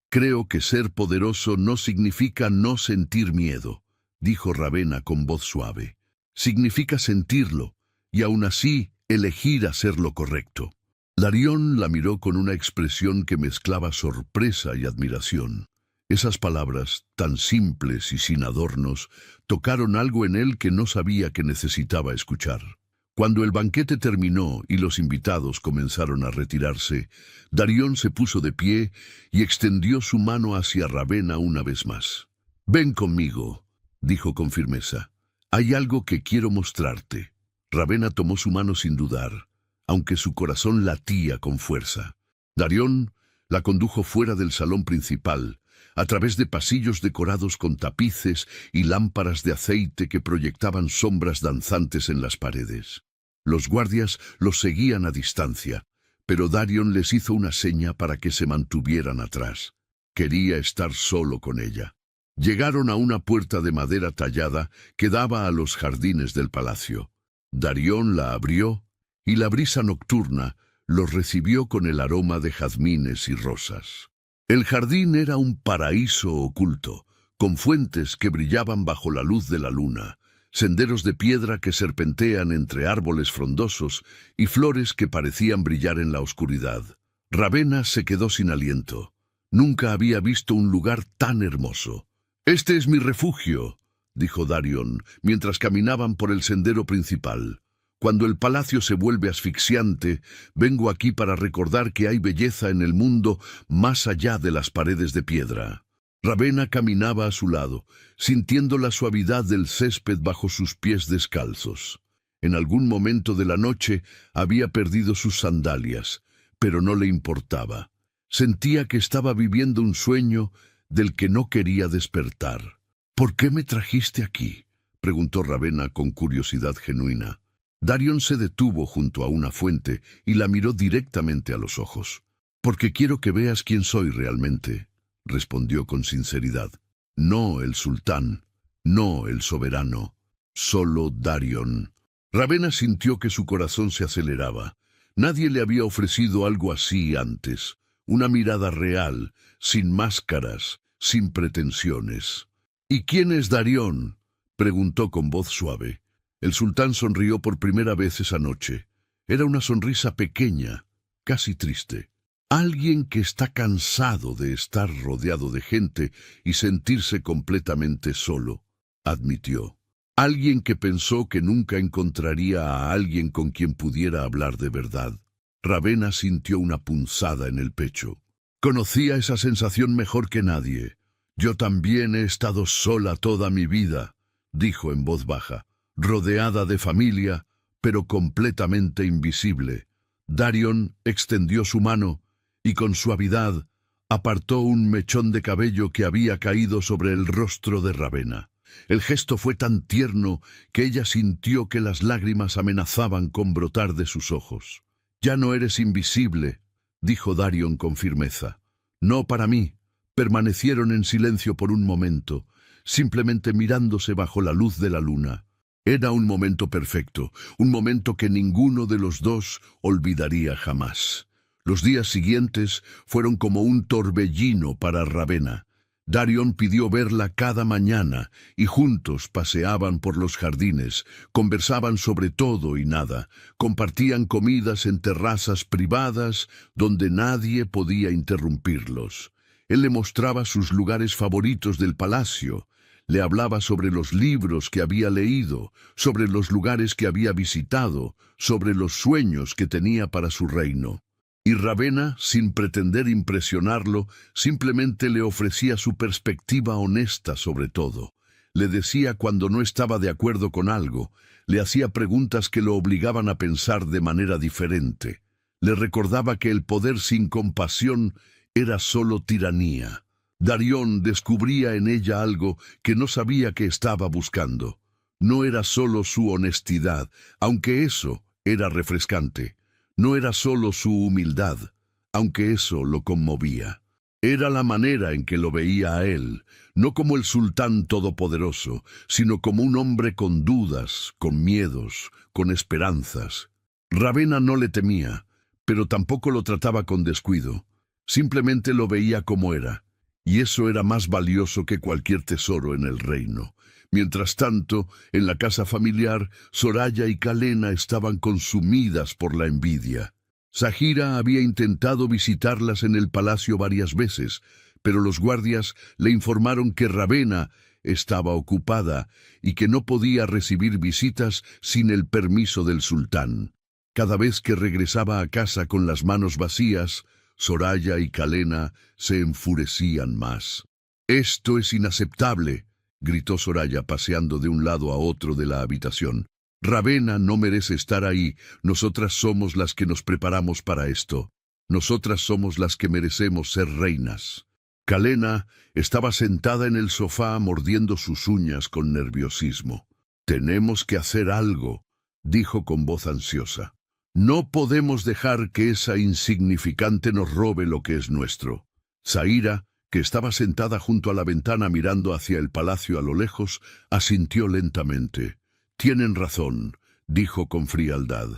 «Creo que ser poderoso no significa no sentir miedo», dijo Ravenna con voz suave. «Significa sentirlo, y aún así elegir hacer lo correcto». Darion la miró con una expresión que mezclaba sorpresa y admiración. Esas palabras, tan simples y sin adornos, tocaron algo en él que no sabía que necesitaba escuchar. Cuando el banquete terminó y los invitados comenzaron a retirarse, Darion se puso de pie y extendió su mano hacia Ravenna una vez más. «Ven conmigo», dijo con firmeza. «Hay algo que quiero mostrarte». Ravenna tomó su mano sin dudar, aunque su corazón latía con fuerza. Darion la condujo fuera del salón principal, a través de pasillos decorados con tapices y lámparas de aceite que proyectaban sombras danzantes en las paredes. Los guardias los seguían a distancia, pero Darion les hizo una seña para que se mantuvieran atrás. Quería estar solo con ella. Llegaron a una puerta de madera tallada que daba a los jardines del palacio. Darion la abrió y la brisa nocturna los recibió con el aroma de jazmines y rosas. El jardín era un paraíso oculto, con fuentes que brillaban bajo la luz de la luna, senderos de piedra que serpentean entre árboles frondosos y flores que parecían brillar en la oscuridad. Ravenna se quedó sin aliento. Nunca había visto un lugar tan hermoso. «Este es mi refugio», dijo Darion, mientras caminaban por el sendero principal. Cuando el palacio se vuelve asfixiante, vengo aquí para recordar que hay belleza en el mundo más allá de las paredes de piedra. Ravenna caminaba a su lado, sintiendo la suavidad del césped bajo sus pies descalzos. En algún momento de la noche había perdido sus sandalias, pero no le importaba. Sentía que estaba viviendo un sueño del que no quería despertar. «¿Por qué me trajiste aquí?», preguntó Ravenna con curiosidad genuina. Darion se detuvo junto a una fuente y la miró directamente a los ojos. «Porque quiero que veas quién soy realmente», respondió con sinceridad. «No el sultán, no el soberano, solo Darion». Ravenna sintió que su corazón se aceleraba. Nadie le había ofrecido algo así antes. Una mirada real, sin máscaras, sin pretensiones. «¿Y quién es Darion?», preguntó con voz suave. El sultán sonrió por primera vez esa noche. Era una sonrisa pequeña, casi triste. «Alguien que está cansado de estar rodeado de gente y sentirse completamente solo», admitió. «Alguien que pensó que nunca encontraría a alguien con quien pudiera hablar de verdad». Ravenna sintió una punzada en el pecho. «Conocía esa sensación mejor que nadie. Yo también he estado sola toda mi vida», dijo en voz baja, «rodeada de familia, pero completamente invisible». Darion extendió su mano y con suavidad apartó un mechón de cabello que había caído sobre el rostro de Ravenna. El gesto fue tan tierno que ella sintió que las lágrimas amenazaban con brotar de sus ojos. «Ya no eres invisible», dijo Darion con firmeza. «No para mí». Permanecieron en silencio por un momento, simplemente mirándose bajo la luz de la luna. Era un momento perfecto, un momento que ninguno de los dos olvidaría jamás. Los días siguientes fueron como un torbellino para Ravenna. Darion pidió verla cada mañana y juntos paseaban por los jardines, conversaban sobre todo y nada, compartían comidas en terrazas privadas donde nadie podía interrumpirlos. Él le mostraba sus lugares favoritos del palacio, le hablaba sobre los libros que había leído, sobre los lugares que había visitado, sobre los sueños que tenía para su reino. Y Ravenna, sin pretender impresionarlo, simplemente le ofrecía su perspectiva honesta sobre todo. Le decía cuando no estaba de acuerdo con algo, le hacía preguntas que lo obligaban a pensar de manera diferente. Le recordaba que el poder sin compasión era solo tiranía. Darion descubría en ella algo que no sabía que estaba buscando. No era solo su honestidad, aunque eso era refrescante. No era solo su humildad, aunque eso lo conmovía. Era la manera en que lo veía a él, no como el sultán todopoderoso, sino como un hombre con dudas, con miedos, con esperanzas. Ravenna no le temía, pero tampoco lo trataba con descuido. Simplemente lo veía como era, y eso era más valioso que cualquier tesoro en el reino. Mientras tanto, en la casa familiar, Soraya y Kalena estaban consumidas por la envidia. Sagira había intentado visitarlas en el palacio varias veces, pero los guardias le informaron que Ravenna estaba ocupada y que no podía recibir visitas sin el permiso del sultán. Cada vez que regresaba a casa con las manos vacías, Soraya y Kalena se enfurecían más. «Esto es inaceptable», gritó Soraya paseando de un lado a otro de la habitación. «Ravenna no merece estar ahí. Nosotras somos las que nos preparamos para esto. Nosotras somos las que merecemos ser reinas». Kalena estaba sentada en el sofá mordiendo sus uñas con nerviosismo. «Tenemos que hacer algo», dijo con voz ansiosa. «No podemos dejar que esa insignificante nos robe lo que es nuestro». Zaira, que estaba sentada junto a la ventana mirando hacia el palacio a lo lejos, asintió lentamente. «Tienen razón», dijo con frialdad.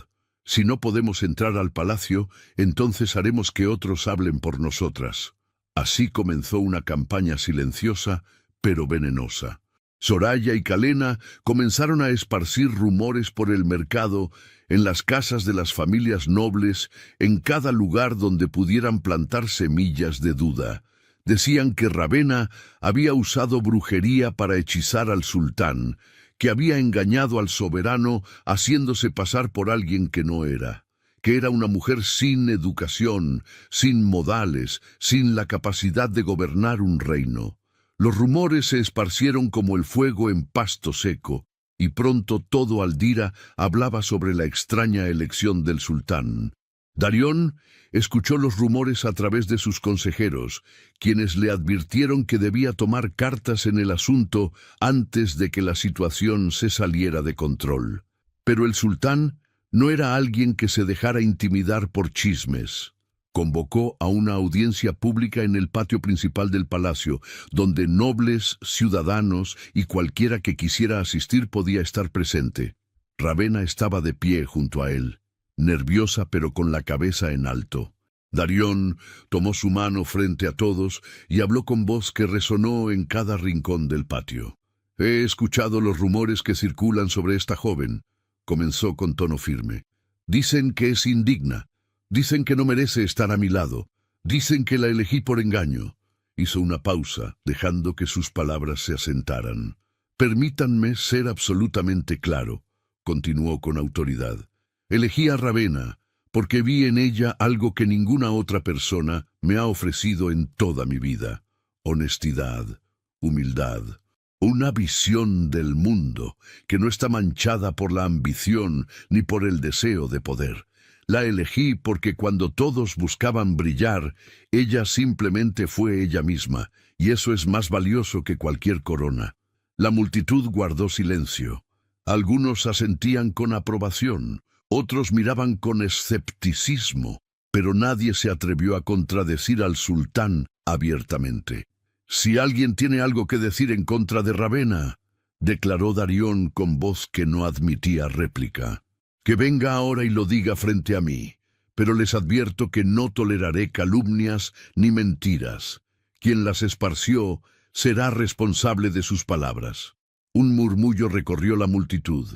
«Si no podemos entrar al palacio, entonces haremos que otros hablen por nosotras». Así comenzó una campaña silenciosa, pero venenosa. Soraya y Kalena comenzaron a esparcir rumores por el mercado, en las casas de las familias nobles, en cada lugar donde pudieran plantar semillas de duda. Decían que Ravenna había usado brujería para hechizar al sultán, que había engañado al soberano haciéndose pasar por alguien que no era, que era una mujer sin educación, sin modales, sin la capacidad de gobernar un reino. Los rumores se esparcieron como el fuego en pasto seco, y pronto todo Aldira hablaba sobre la extraña elección del sultán. Darión escuchó los rumores a través de sus consejeros, quienes le advirtieron que debía tomar cartas en el asunto antes de que la situación se saliera de control. Pero el sultán no era alguien que se dejara intimidar por chismes. Convocó a una audiencia pública en el patio principal del palacio, donde nobles, ciudadanos y cualquiera que quisiera asistir podía estar presente. Ravenna estaba de pie junto a él, nerviosa pero con la cabeza en alto. Darión tomó su mano frente a todos y habló con voz que resonó en cada rincón del patio. «He escuchado los rumores que circulan sobre esta joven», comenzó con tono firme. «Dicen que es indigna. Dicen que no merece estar a mi lado. Dicen que la elegí por engaño». Hizo una pausa, dejando que sus palabras se asentaran. «Permítanme ser absolutamente claro», continuó con autoridad. «Elegí a Ravenna porque vi en ella algo que ninguna otra persona me ha ofrecido en toda mi vida. Honestidad, humildad, una visión del mundo que no está manchada por la ambición ni por el deseo de poder. La elegí porque cuando todos buscaban brillar, ella simplemente fue ella misma, y eso es más valioso que cualquier corona». La multitud guardó silencio. Algunos asentían con aprobación, otros miraban con escepticismo, pero nadie se atrevió a contradecir al sultán abiertamente. «Si alguien tiene algo que decir en contra de Ravenna», declaró Darión con voz que no admitía réplica, «que venga ahora y lo diga frente a mí, pero les advierto que no toleraré calumnias ni mentiras. Quien las esparció será responsable de sus palabras». Un murmullo recorrió la multitud.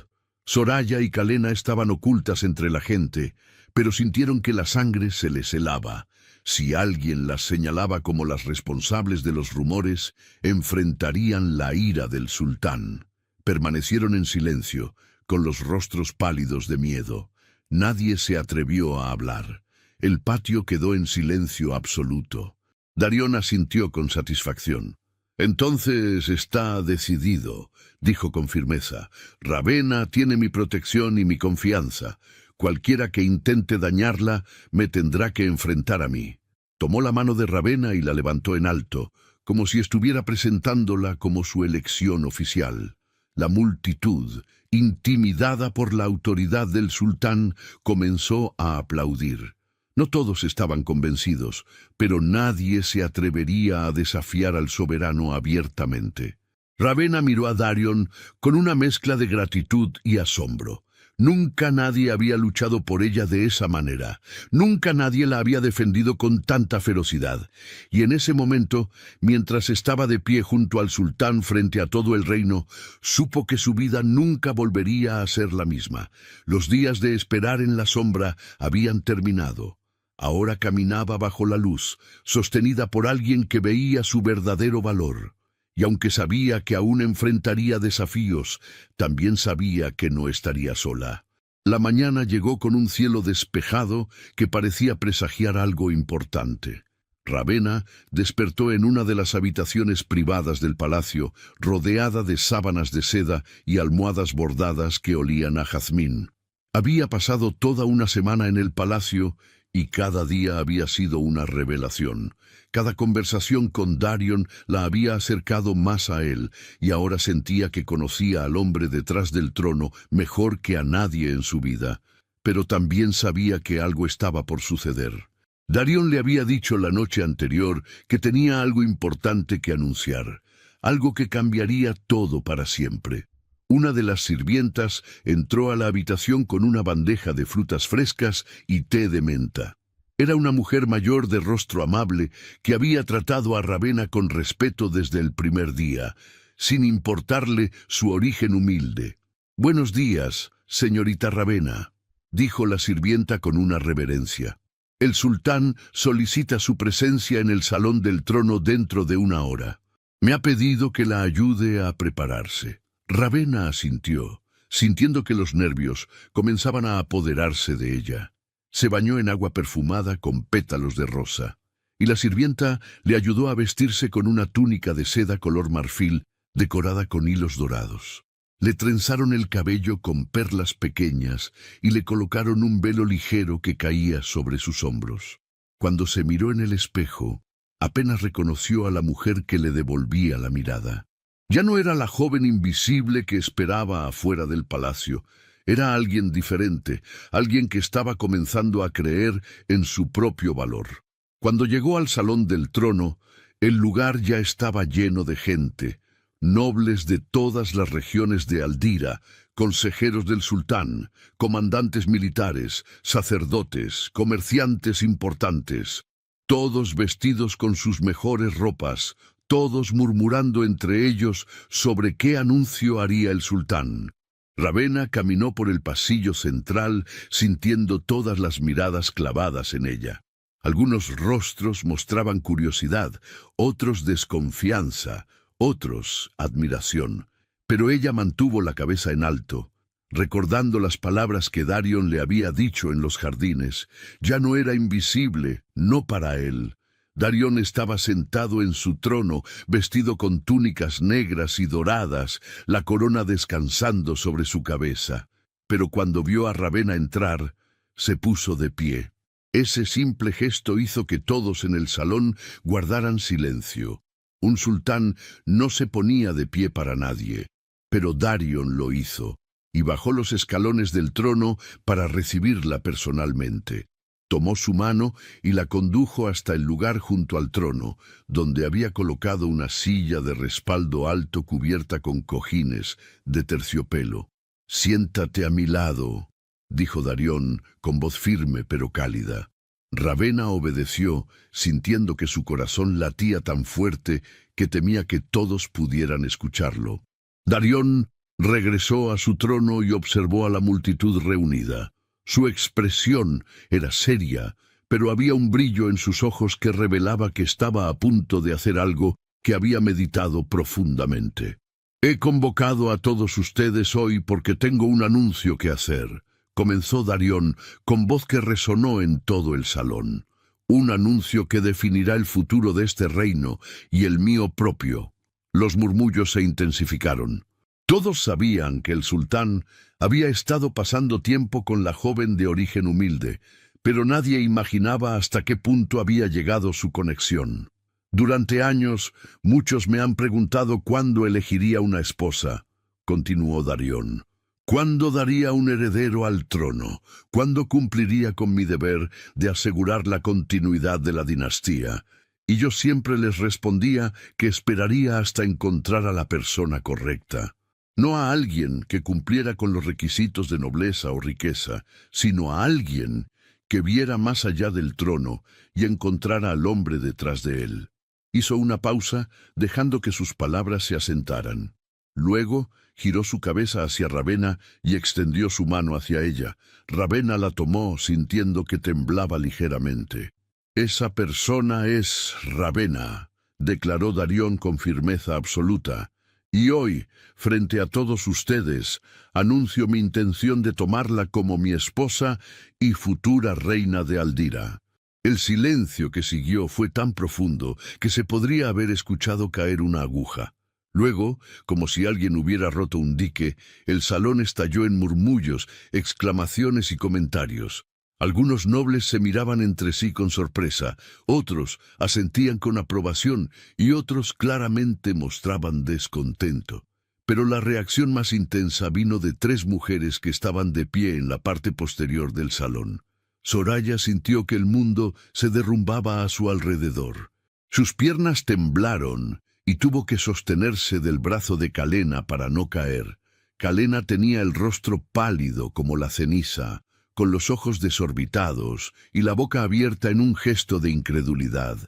Soraya y Kalena estaban ocultas entre la gente, pero sintieron que la sangre se les helaba. Si alguien las señalaba como las responsables de los rumores, enfrentarían la ira del sultán. Permanecieron en silencio, con los rostros pálidos de miedo. Nadie se atrevió a hablar. El patio quedó en silencio absoluto. Darión asintió con satisfacción. «Entonces está decidido», dijo con firmeza. «Ravenna tiene mi protección y mi confianza. Cualquiera que intente dañarla me tendrá que enfrentar a mí». Tomó la mano de Ravenna y la levantó en alto, como si estuviera presentándola como su elección oficial. La multitud, intimidada por la autoridad del sultán, comenzó a aplaudir. No todos estaban convencidos, pero nadie se atrevería a desafiar al soberano abiertamente. Ravenna miró a Darión con una mezcla de gratitud y asombro. Nunca nadie había luchado por ella de esa manera. Nunca nadie la había defendido con tanta ferocidad. Y en ese momento, mientras estaba de pie junto al sultán frente a todo el reino, supo que su vida nunca volvería a ser la misma. Los días de esperar en la sombra habían terminado. Ahora caminaba bajo la luz, sostenida por alguien que veía su verdadero valor. Y aunque sabía que aún enfrentaría desafíos, también sabía que no estaría sola. La mañana llegó con un cielo despejado que parecía presagiar algo importante. Ravenna despertó en una de las habitaciones privadas del palacio, rodeada de sábanas de seda y almohadas bordadas que olían a jazmín. Había pasado toda una semana en el palacio y cada día había sido una revelación. Cada conversación con Darión la había acercado más a él, y ahora sentía que conocía al hombre detrás del trono mejor que a nadie en su vida. Pero también sabía que algo estaba por suceder. Darión le había dicho la noche anterior que tenía algo importante que anunciar, algo que cambiaría todo para siempre. Una de las sirvientas entró a la habitación con una bandeja de frutas frescas y té de menta. Era una mujer mayor de rostro amable que había tratado a Ravenna con respeto desde el primer día, sin importarle su origen humilde. «Buenos días, señorita Ravenna», dijo la sirvienta con una reverencia. «El sultán solicita su presencia en el salón del trono dentro de una hora. Me ha pedido que la ayude a prepararse». Ravenna asintió, sintiendo que los nervios comenzaban a apoderarse de ella. Se bañó en agua perfumada con pétalos de rosa, y la sirvienta le ayudó a vestirse con una túnica de seda color marfil decorada con hilos dorados. Le trenzaron el cabello con perlas pequeñas y le colocaron un velo ligero que caía sobre sus hombros. Cuando se miró en el espejo, apenas reconoció a la mujer que le devolvía la mirada. Ya no era la joven invisible que esperaba afuera del palacio. Era alguien diferente, alguien que estaba comenzando a creer en su propio valor. Cuando llegó al salón del trono, el lugar ya estaba lleno de gente, nobles de todas las regiones de Aldira, consejeros del sultán, comandantes militares, sacerdotes, comerciantes importantes, todos vestidos con sus mejores ropas, todos murmurando entre ellos sobre qué anuncio haría el sultán. Ravenna caminó por el pasillo central sintiendo todas las miradas clavadas en ella. Algunos rostros mostraban curiosidad, otros desconfianza, otros admiración. Pero ella mantuvo la cabeza en alto, recordando las palabras que Darion le había dicho en los jardines. Ya no era invisible, no para él. Darion estaba sentado en su trono, vestido con túnicas negras y doradas, la corona descansando sobre su cabeza. Pero cuando vio a Ravenna entrar, se puso de pie. Ese simple gesto hizo que todos en el salón guardaran silencio. Un sultán no se ponía de pie para nadie, pero Darion lo hizo, y bajó los escalones del trono para recibirla personalmente. Tomó su mano y la condujo hasta el lugar junto al trono, donde había colocado una silla de respaldo alto cubierta con cojines de terciopelo. «Siéntate a mi lado», dijo Darion con voz firme pero cálida. Ravenna obedeció, sintiendo que su corazón latía tan fuerte que temía que todos pudieran escucharlo. Darion regresó a su trono y observó a la multitud reunida. Su expresión era seria, pero había un brillo en sus ojos que revelaba que estaba a punto de hacer algo que había meditado profundamente. «He convocado a todos ustedes hoy porque tengo un anuncio que hacer», comenzó Darion con voz que resonó en todo el salón. «Un anuncio que definirá el futuro de este reino y el mío propio». Los murmullos se intensificaron. Todos sabían que el sultán había estado pasando tiempo con la joven de origen humilde, pero nadie imaginaba hasta qué punto había llegado su conexión. «Durante años, muchos me han preguntado cuándo elegiría una esposa», continuó Darion. «¿Cuándo daría un heredero al trono? ¿Cuándo cumpliría con mi deber de asegurar la continuidad de la dinastía?» Y yo siempre les respondía que esperaría hasta encontrar a la persona correcta. No a alguien que cumpliera con los requisitos de nobleza o riqueza, sino a alguien que viera más allá del trono y encontrara al hombre detrás de él. Hizo una pausa, dejando que sus palabras se asentaran. Luego giró su cabeza hacia Ravenna y extendió su mano hacia ella. Ravenna la tomó, sintiendo que temblaba ligeramente. «Esa persona es Ravenna», declaró Darion con firmeza absoluta. «Y hoy, frente a todos ustedes, anuncio mi intención de tomarla como mi esposa y futura reina de Aldira». El silencio que siguió fue tan profundo que se podría haber escuchado caer una aguja. Luego, como si alguien hubiera roto un dique, el salón estalló en murmullos, exclamaciones y comentarios. Algunos nobles se miraban entre sí con sorpresa, otros asentían con aprobación y otros claramente mostraban descontento. Pero la reacción más intensa vino de 3 mujeres que estaban de pie en la parte posterior del salón. Soraya sintió que el mundo se derrumbaba a su alrededor. Sus piernas temblaron y tuvo que sostenerse del brazo de Kalena para no caer. Kalena tenía el rostro pálido como la ceniza, con los ojos desorbitados y la boca abierta en un gesto de incredulidad.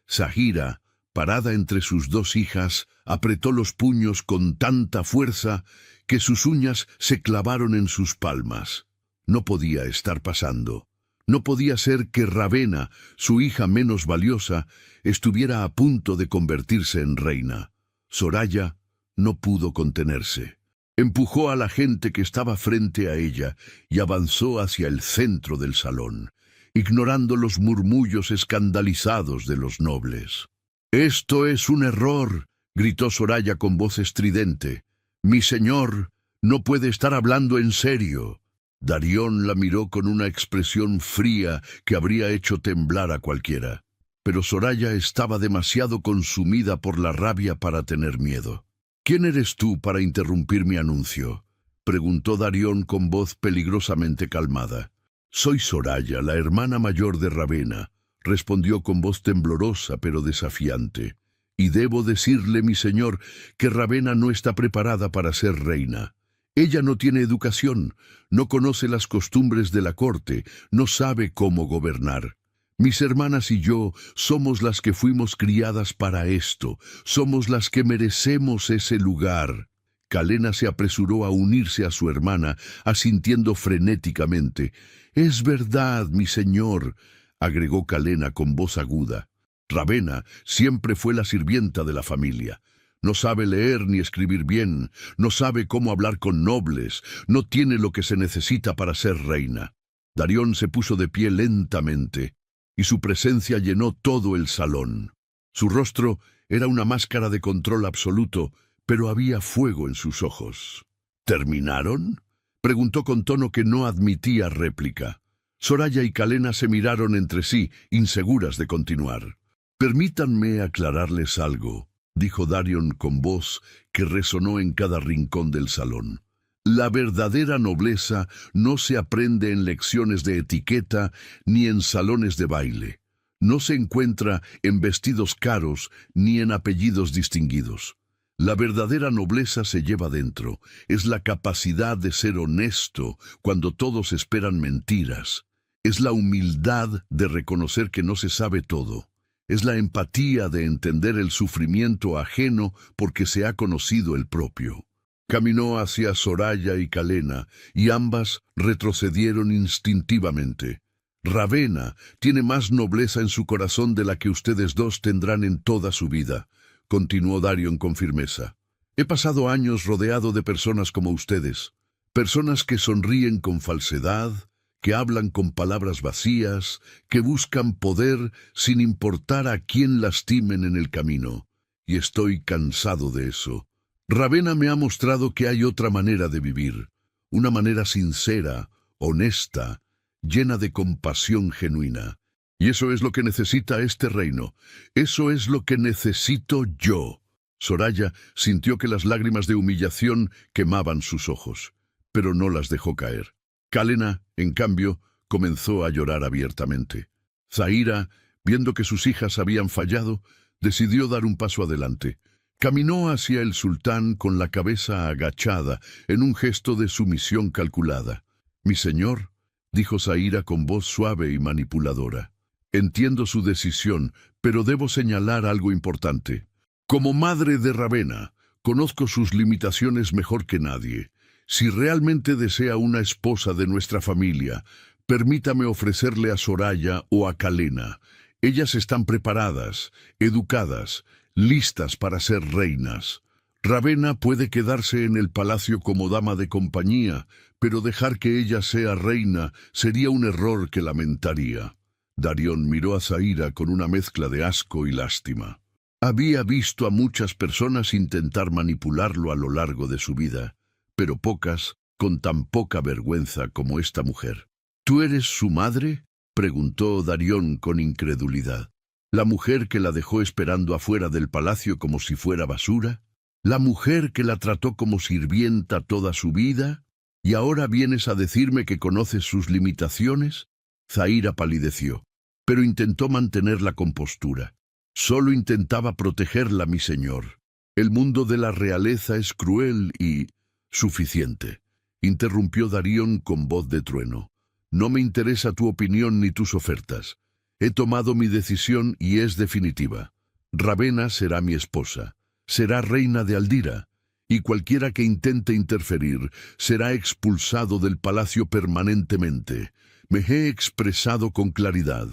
Sagira, parada entre sus 2 hijas, apretó los puños con tanta fuerza que sus uñas se clavaron en sus palmas. No podía estar pasando. No podía ser que Ravenna, su hija menos valiosa, estuviera a punto de convertirse en reina. Soraya no pudo contenerse. Empujó a la gente que estaba frente a ella y avanzó hacia el centro del salón, ignorando los murmullos escandalizados de los nobles. «Esto es un error», gritó Soraya con voz estridente. «Mi señor no puede estar hablando en serio». Darión la miró con una expresión fría que habría hecho temblar a cualquiera. Pero Soraya estaba demasiado consumida por la rabia para tener miedo. «¿Quién eres tú para interrumpir mi anuncio?», preguntó Darión con voz peligrosamente calmada. «Soy Soraya, la hermana mayor de Ravenna», respondió con voz temblorosa pero desafiante. «Y debo decirle, mi señor, que Ravenna no está preparada para ser reina. Ella no tiene educación, no conoce las costumbres de la corte, no sabe cómo gobernar. Mis hermanas y yo somos las que fuimos criadas para esto, somos las que merecemos ese lugar». Calena se apresuró a unirse a su hermana, asintiendo frenéticamente. «Es verdad, mi señor», agregó Calena con voz aguda. «Ravenna siempre fue la sirvienta de la familia. No sabe leer ni escribir bien, no sabe cómo hablar con nobles, no tiene lo que se necesita para ser reina». Darión se puso de pie lentamente, y su presencia llenó todo el salón. Su rostro era una máscara de control absoluto, pero había fuego en sus ojos. «¿Terminaron?», preguntó con tono que no admitía réplica. Soraya y Calena se miraron entre sí, inseguras de continuar. «Permítanme aclararles algo», dijo Darión con voz que resonó en cada rincón del salón. «La verdadera nobleza no se aprende en lecciones de etiqueta ni en salones de baile. No se encuentra en vestidos caros ni en apellidos distinguidos. La verdadera nobleza se lleva dentro, es la capacidad de ser honesto cuando todos esperan mentiras. Es la humildad de reconocer que no se sabe todo. Es la empatía de entender el sufrimiento ajeno porque se ha conocido el propio». Caminó hacia Soraya y Calena, y ambas retrocedieron instintivamente. «Ravenna tiene más nobleza en su corazón de la que ustedes dos tendrán en toda su vida», continuó Darión con firmeza. «He pasado años rodeado de personas como ustedes, personas que sonríen con falsedad, que hablan con palabras vacías, que buscan poder sin importar a quién lastimen en el camino. Y estoy cansado de eso. Ravenna me ha mostrado que hay otra manera de vivir, una manera sincera, honesta, llena de compasión genuina. Y eso es lo que necesita este reino. Eso es lo que necesito yo». Soraya sintió que las lágrimas de humillación quemaban sus ojos, pero no las dejó caer. Calena, en cambio, comenzó a llorar abiertamente. Zaira, viendo que sus hijas habían fallado, decidió dar un paso adelante. Caminó hacia el sultán con la cabeza agachada, en un gesto de sumisión calculada. «Mi señor», dijo Zaira con voz suave y manipuladora, «entiendo su decisión, pero debo señalar algo importante. Como madre de Ravenna, conozco sus limitaciones mejor que nadie. Si realmente desea una esposa de nuestra familia, permítame ofrecerle a Soraya o a Calena. Ellas están preparadas, educadas, listas para ser reinas. Ravenna puede quedarse en el palacio como dama de compañía, pero dejar que ella sea reina sería un error que lamentaría». Darión miró a Zaira con una mezcla de asco y lástima. Había visto a muchas personas intentar manipularlo a lo largo de su vida, pero pocas con tan poca vergüenza como esta mujer. «¿Tú eres su madre?», preguntó Darión con incredulidad. «¿La mujer que la dejó esperando afuera del palacio como si fuera basura? ¿La mujer que la trató como sirvienta toda su vida? ¿Y ahora vienes a decirme que conoces sus limitaciones?». Zaira palideció, pero intentó mantener la compostura. «Solo intentaba protegerla, mi señor. El mundo de la realeza es cruel y...» «Suficiente», interrumpió Darión con voz de trueno. «No me interesa tu opinión ni tus ofertas. He tomado mi decisión y es definitiva. Ravenna será mi esposa, será reina de Aldira, y cualquiera que intente interferir será expulsado del palacio permanentemente. Me he expresado con claridad».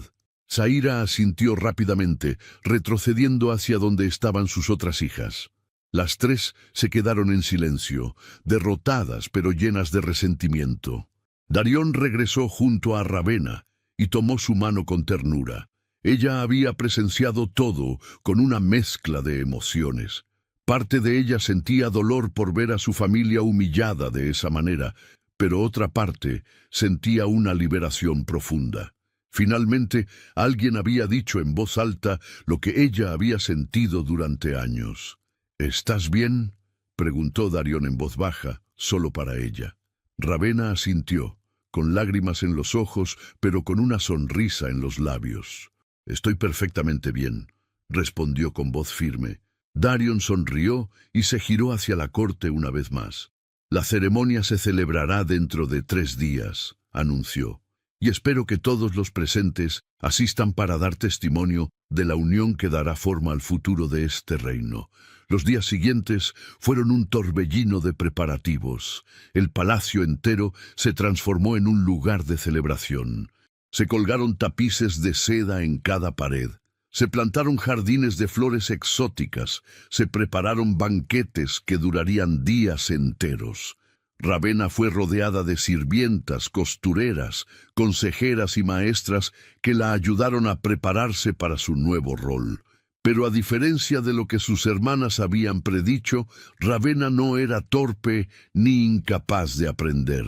Zaira asintió rápidamente, retrocediendo hacia donde estaban sus otras hijas. Las tres se quedaron en silencio, derrotadas pero llenas de resentimiento. Darión regresó junto a Ravenna y tomó su mano con ternura. Ella había presenciado todo con una mezcla de emociones. Parte de ella sentía dolor por ver a su familia humillada de esa manera, pero otra parte sentía una liberación profunda. Finalmente, alguien había dicho en voz alta lo que ella había sentido durante años. «¿Estás bien?», preguntó Darión en voz baja, solo para ella. Ravenna asintió, con lágrimas en los ojos, pero con una sonrisa en los labios. «Estoy perfectamente bien», respondió con voz firme. Darión sonrió y se giró hacia la corte una vez más. «La ceremonia se celebrará dentro de 3 días», anunció, «y espero que todos los presentes asistan para dar testimonio de la unión que dará forma al futuro de este reino». Los días siguientes fueron un torbellino de preparativos. El palacio entero se transformó en un lugar de celebración. Se colgaron tapices de seda en cada pared. Se plantaron jardines de flores exóticas. Se prepararon banquetes que durarían días enteros. Ravenna fue rodeada de sirvientas, costureras, consejeras y maestras que la ayudaron a prepararse para su nuevo rol. Pero a diferencia de lo que sus hermanas habían predicho, Ravenna no era torpe ni incapaz de aprender.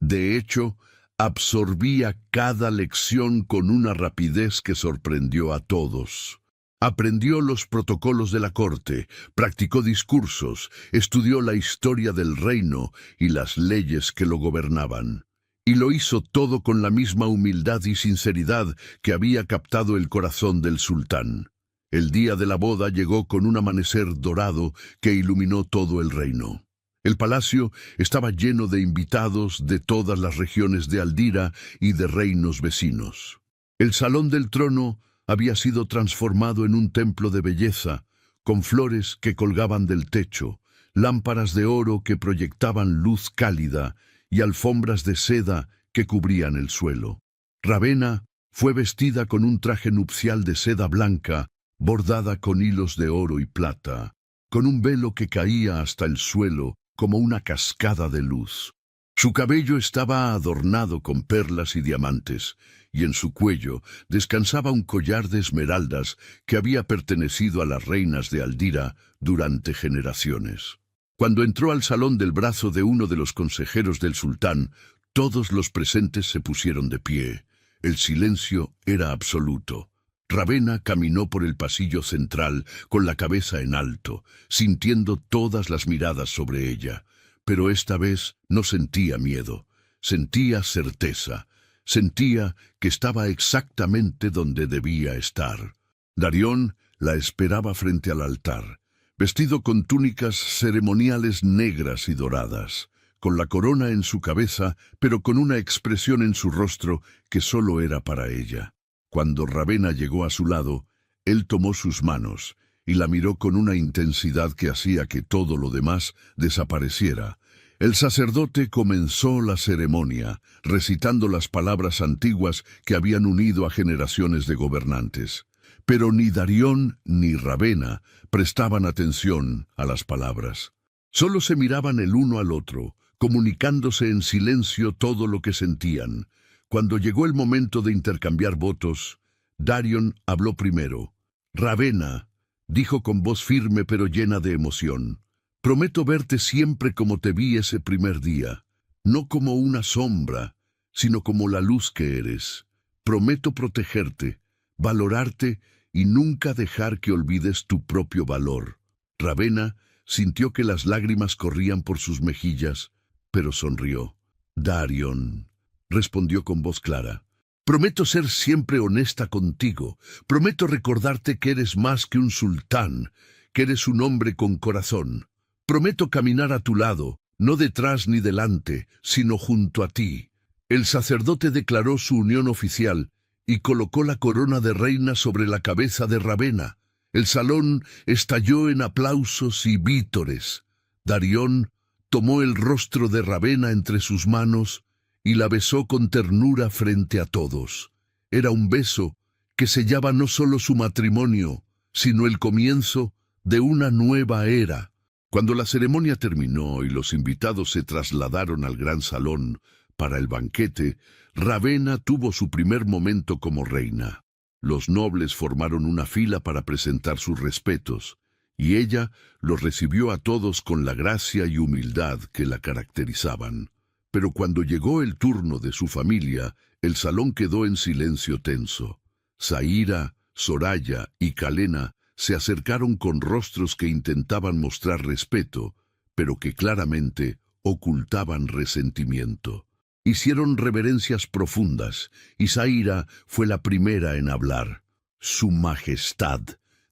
De hecho, absorbía cada lección con una rapidez que sorprendió a todos. Aprendió los protocolos de la corte, practicó discursos, estudió la historia del reino y las leyes que lo gobernaban. Y lo hizo todo con la misma humildad y sinceridad que había captado el corazón del sultán. El día de la boda llegó con un amanecer dorado que iluminó todo el reino. El palacio estaba lleno de invitados de todas las regiones de Aldira y de reinos vecinos. El salón del trono había sido transformado en un templo de belleza, con flores que colgaban del techo, lámparas de oro que proyectaban luz cálida y alfombras de seda que cubrían el suelo. Ravenna fue vestida con un traje nupcial de seda blanca, bordada con hilos de oro y plata, con un velo que caía hasta el suelo como una cascada de luz. Su cabello estaba adornado con perlas y diamantes, y en su cuello descansaba un collar de esmeraldas que había pertenecido a las reinas de Aldira durante generaciones. Cuando entró al salón del brazo de uno de los consejeros del sultán, todos los presentes se pusieron de pie. El silencio era absoluto. Ravenna caminó por el pasillo central con la cabeza en alto, sintiendo todas las miradas sobre ella. Pero esta vez no sentía miedo, sentía certeza, sentía que estaba exactamente donde debía estar. Darión la esperaba frente al altar, vestido con túnicas ceremoniales negras y doradas, con la corona en su cabeza, pero con una expresión en su rostro que solo era para ella. Cuando Ravenna llegó a su lado, él tomó sus manos y la miró con una intensidad que hacía que todo lo demás desapareciera. El sacerdote comenzó la ceremonia, recitando las palabras antiguas que habían unido a generaciones de gobernantes. Pero ni Darión ni Ravenna prestaban atención a las palabras. Solo se miraban el uno al otro, comunicándose en silencio todo lo que sentían. Cuando llegó el momento de intercambiar votos, Darión habló primero. «Ravenna», dijo con voz firme pero llena de emoción, «prometo verte siempre como te vi ese primer día, no como una sombra, sino como la luz que eres. Prometo protegerte, valorarte y nunca dejar que olvides tu propio valor». Ravenna sintió que las lágrimas corrían por sus mejillas, pero sonrió. «Darión», respondió con voz clara, «prometo ser siempre honesta contigo. Prometo recordarte que eres más que un sultán, que eres un hombre con corazón. Prometo caminar a tu lado, no detrás ni delante, sino junto a ti». El sacerdote declaró su unión oficial y colocó la corona de reina sobre la cabeza de Ravenna. El salón estalló en aplausos y vítores. Darión tomó el rostro de Ravenna entre sus manos y la besó con ternura frente a todos. Era un beso que sellaba no solo su matrimonio, sino el comienzo de una nueva era, Cuando la ceremonia terminó y los invitados se trasladaron al gran salón para el banquete, Ravenna tuvo su primer momento como reina. Los nobles formaron una fila para presentar sus respetos, y ella los recibió a todos con la gracia y humildad que la caracterizaban. Pero cuando llegó el turno de su familia, el salón quedó en silencio tenso. Zaira, Soraya y Kalena se acercaron con rostros que intentaban mostrar respeto, pero que claramente ocultaban resentimiento. Hicieron reverencias profundas, y Zaira fue la primera en hablar. «Su Majestad»,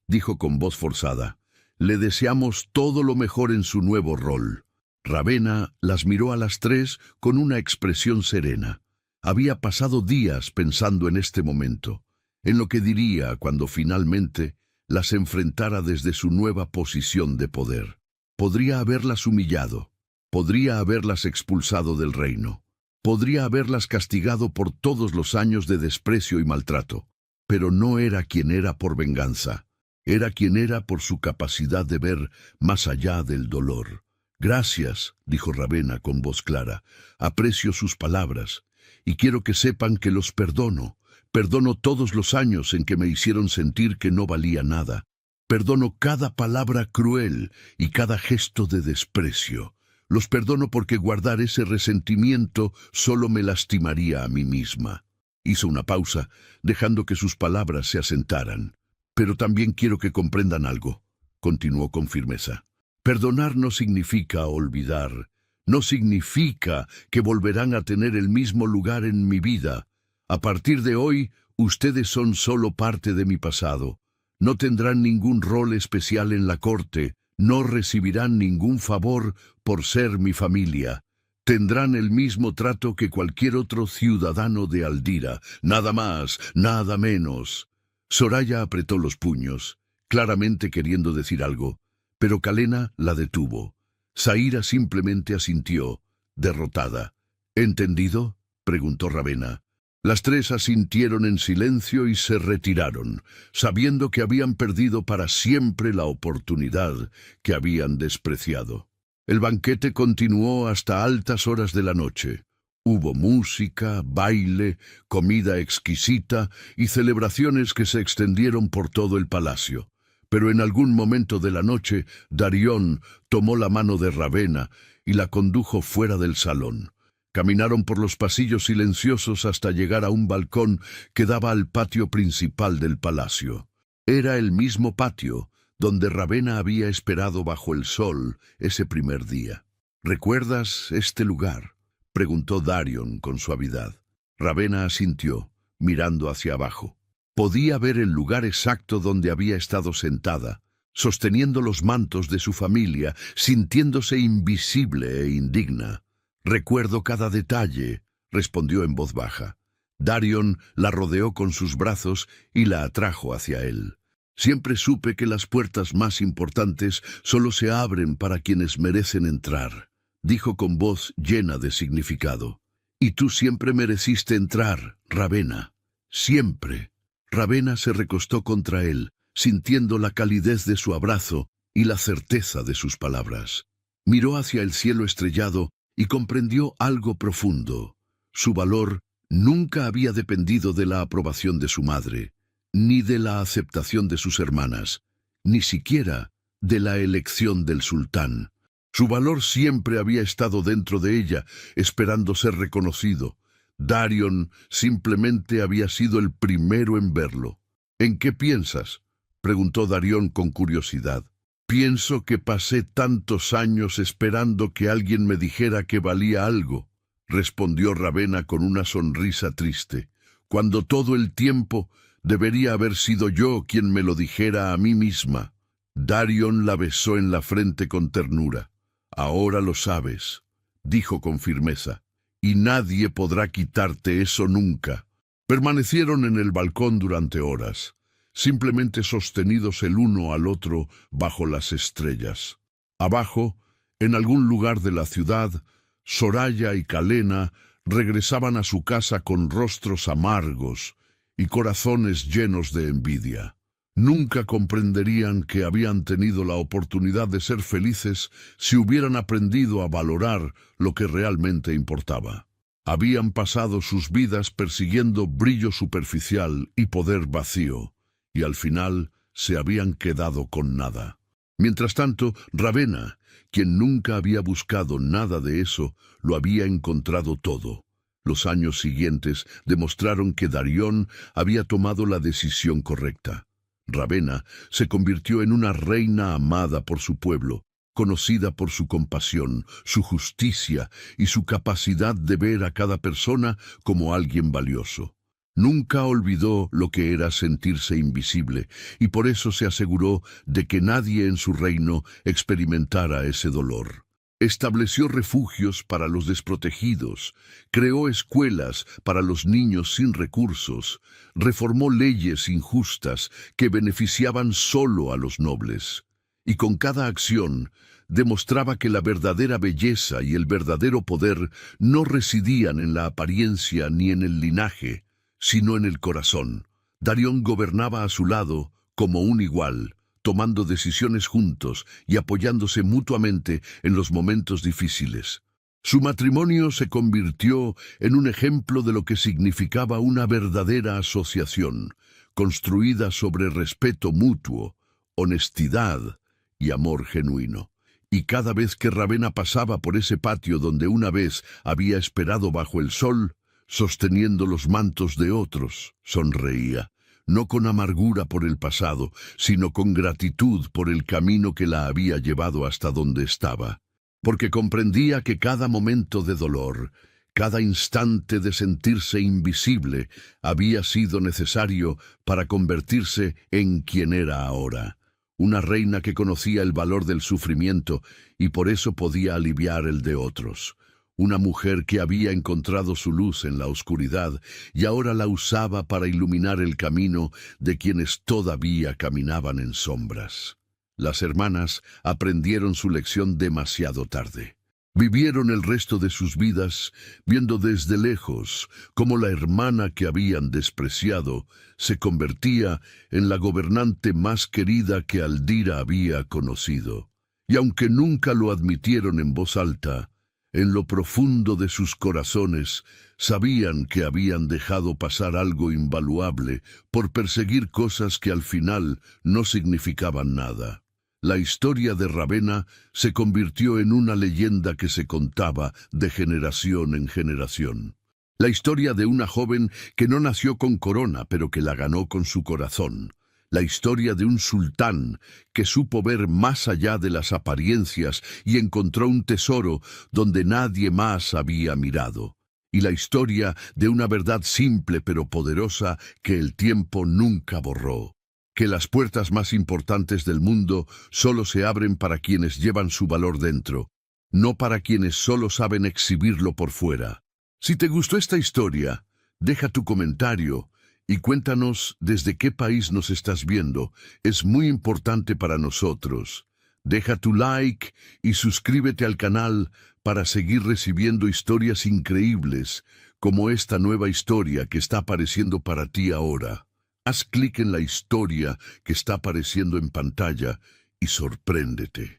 dijo con voz forzada, «le deseamos todo lo mejor en su nuevo rol». Ravenna las miró a las tres con una expresión serena. Había pasado días pensando en este momento, en lo que diría cuando finalmente las enfrentara desde su nueva posición de poder. Podría haberlas humillado, podría haberlas expulsado del reino, podría haberlas castigado por todos los años de desprecio y maltrato, pero no era quien era por venganza, era quien era por su capacidad de ver más allá del dolor. «Gracias», dijo Ravenna con voz clara, «aprecio sus palabras, y quiero que sepan que los perdono. Perdono todos los años en que me hicieron sentir que no valía nada. Perdono cada palabra cruel y cada gesto de desprecio. Los perdono porque guardar ese resentimiento solo me lastimaría a mí misma». Hizo una pausa, dejando que sus palabras se asentaran. «Pero también quiero que comprendan algo», continuó con firmeza. «Perdonar no significa olvidar, no significa que volverán a tener el mismo lugar en mi vida. A partir de hoy, ustedes son solo parte de mi pasado. No tendrán ningún rol especial en la corte, no recibirán ningún favor por ser mi familia. Tendrán el mismo trato que cualquier otro ciudadano de Aldira, nada más, nada menos». Soraya apretó los puños, claramente queriendo decir algo, pero Kalena la detuvo. Zaira simplemente asintió, derrotada. «¿Entendido?», preguntó Ravenna. Las tres asintieron en silencio y se retiraron, sabiendo que habían perdido para siempre la oportunidad que habían despreciado. El banquete continuó hasta altas horas de la noche. Hubo música, baile, comida exquisita y celebraciones que se extendieron por todo el palacio. Pero en algún momento de la noche, Darión tomó la mano de Ravenna y la condujo fuera del salón. Caminaron por los pasillos silenciosos hasta llegar a un balcón que daba al patio principal del palacio. Era el mismo patio donde Ravenna había esperado bajo el sol ese primer día. «¿Recuerdas este lugar?», preguntó Darión con suavidad. Ravenna asintió, mirando hacia abajo. Podía ver el lugar exacto donde había estado sentada, sosteniendo los mantos de su familia, sintiéndose invisible e indigna. «Recuerdo cada detalle», respondió en voz baja. Darión la rodeó con sus brazos y la atrajo hacia él. «Siempre supe que las puertas más importantes solo se abren para quienes merecen entrar», dijo con voz llena de significado. «Y tú siempre mereciste entrar, Ravenna. Siempre». Ravenna se recostó contra él, sintiendo la calidez de su abrazo y la certeza de sus palabras. Miró hacia el cielo estrellado y comprendió algo profundo. Su valor nunca había dependido de la aprobación de su madre, ni de la aceptación de sus hermanas, ni siquiera de la elección del sultán. Su valor siempre había estado dentro de ella, esperando ser reconocido. Darión simplemente había sido el primero en verlo. «¿En qué piensas?», preguntó Darión con curiosidad. «Pienso que pasé tantos años esperando que alguien me dijera que valía algo», respondió Ravenna con una sonrisa triste, «cuando todo el tiempo debería haber sido yo quien me lo dijera a mí misma». Darión la besó en la frente con ternura. «Ahora lo sabes», dijo con firmeza, «y nadie podrá quitarte eso nunca». Permanecieron en el balcón durante horas, simplemente sostenidos el uno al otro bajo las estrellas. Abajo, en algún lugar de la ciudad, Soraya y Kalena regresaban a su casa con rostros amargos y corazones llenos de envidia. Nunca comprenderían que habían tenido la oportunidad de ser felices si hubieran aprendido a valorar lo que realmente importaba. Habían pasado sus vidas persiguiendo brillo superficial y poder vacío, y al final se habían quedado con nada. Mientras tanto, Ravenna, quien nunca había buscado nada de eso, lo había encontrado todo. Los años siguientes demostraron que Darión había tomado la decisión correcta. Ravenna se convirtió en una reina amada por su pueblo, conocida por su compasión, su justicia y su capacidad de ver a cada persona como alguien valioso. Nunca olvidó lo que era sentirse invisible, y por eso se aseguró de que nadie en su reino experimentara ese dolor. Estableció refugios para los desprotegidos, creó escuelas para los niños sin recursos, reformó leyes injustas que beneficiaban solo a los nobles. Y con cada acción demostraba que la verdadera belleza y el verdadero poder no residían en la apariencia ni en el linaje, sino en el corazón. Darión gobernaba a su lado como un igual, tomando decisiones juntos y apoyándose mutuamente en los momentos difíciles. Su matrimonio se convirtió en un ejemplo de lo que significaba una verdadera asociación, construida sobre respeto mutuo, honestidad y amor genuino. Y cada vez que Ravenna pasaba por ese patio donde una vez había esperado bajo el sol, sosteniendo los mantos de otros, sonreía. No con amargura por el pasado, sino con gratitud por el camino que la había llevado hasta donde estaba. Porque comprendía que cada momento de dolor, cada instante de sentirse invisible, había sido necesario para convertirse en quien era ahora. Una reina que conocía el valor del sufrimiento y por eso podía aliviar el de otros. Una mujer que había encontrado su luz en la oscuridad y ahora la usaba para iluminar el camino de quienes todavía caminaban en sombras. Las hermanas aprendieron su lección demasiado tarde. Vivieron el resto de sus vidas viendo desde lejos cómo la hermana que habían despreciado se convertía en la gobernante más querida que Aldira había conocido. Y aunque nunca lo admitieron en voz alta, en lo profundo de sus corazones sabían que habían dejado pasar algo invaluable por perseguir cosas que al final no significaban nada. La historia de Ravenna se convirtió en una leyenda que se contaba de generación en generación. La historia de una joven que no nació con corona, pero que la ganó con su corazón. La historia de un sultán que supo ver más allá de las apariencias y encontró un tesoro donde nadie más había mirado. Y la historia de una verdad simple pero poderosa que el tiempo nunca borró. Que las puertas más importantes del mundo solo se abren para quienes llevan su valor dentro, no para quienes solo saben exhibirlo por fuera. Si te gustó esta historia, deja tu comentario y cuéntanos desde qué país nos estás viendo. Es muy importante para nosotros. Deja tu like y suscríbete al canal para seguir recibiendo historias increíbles como esta nueva historia que está apareciendo para ti ahora. Haz clic en la historia que está apareciendo en pantalla y sorpréndete.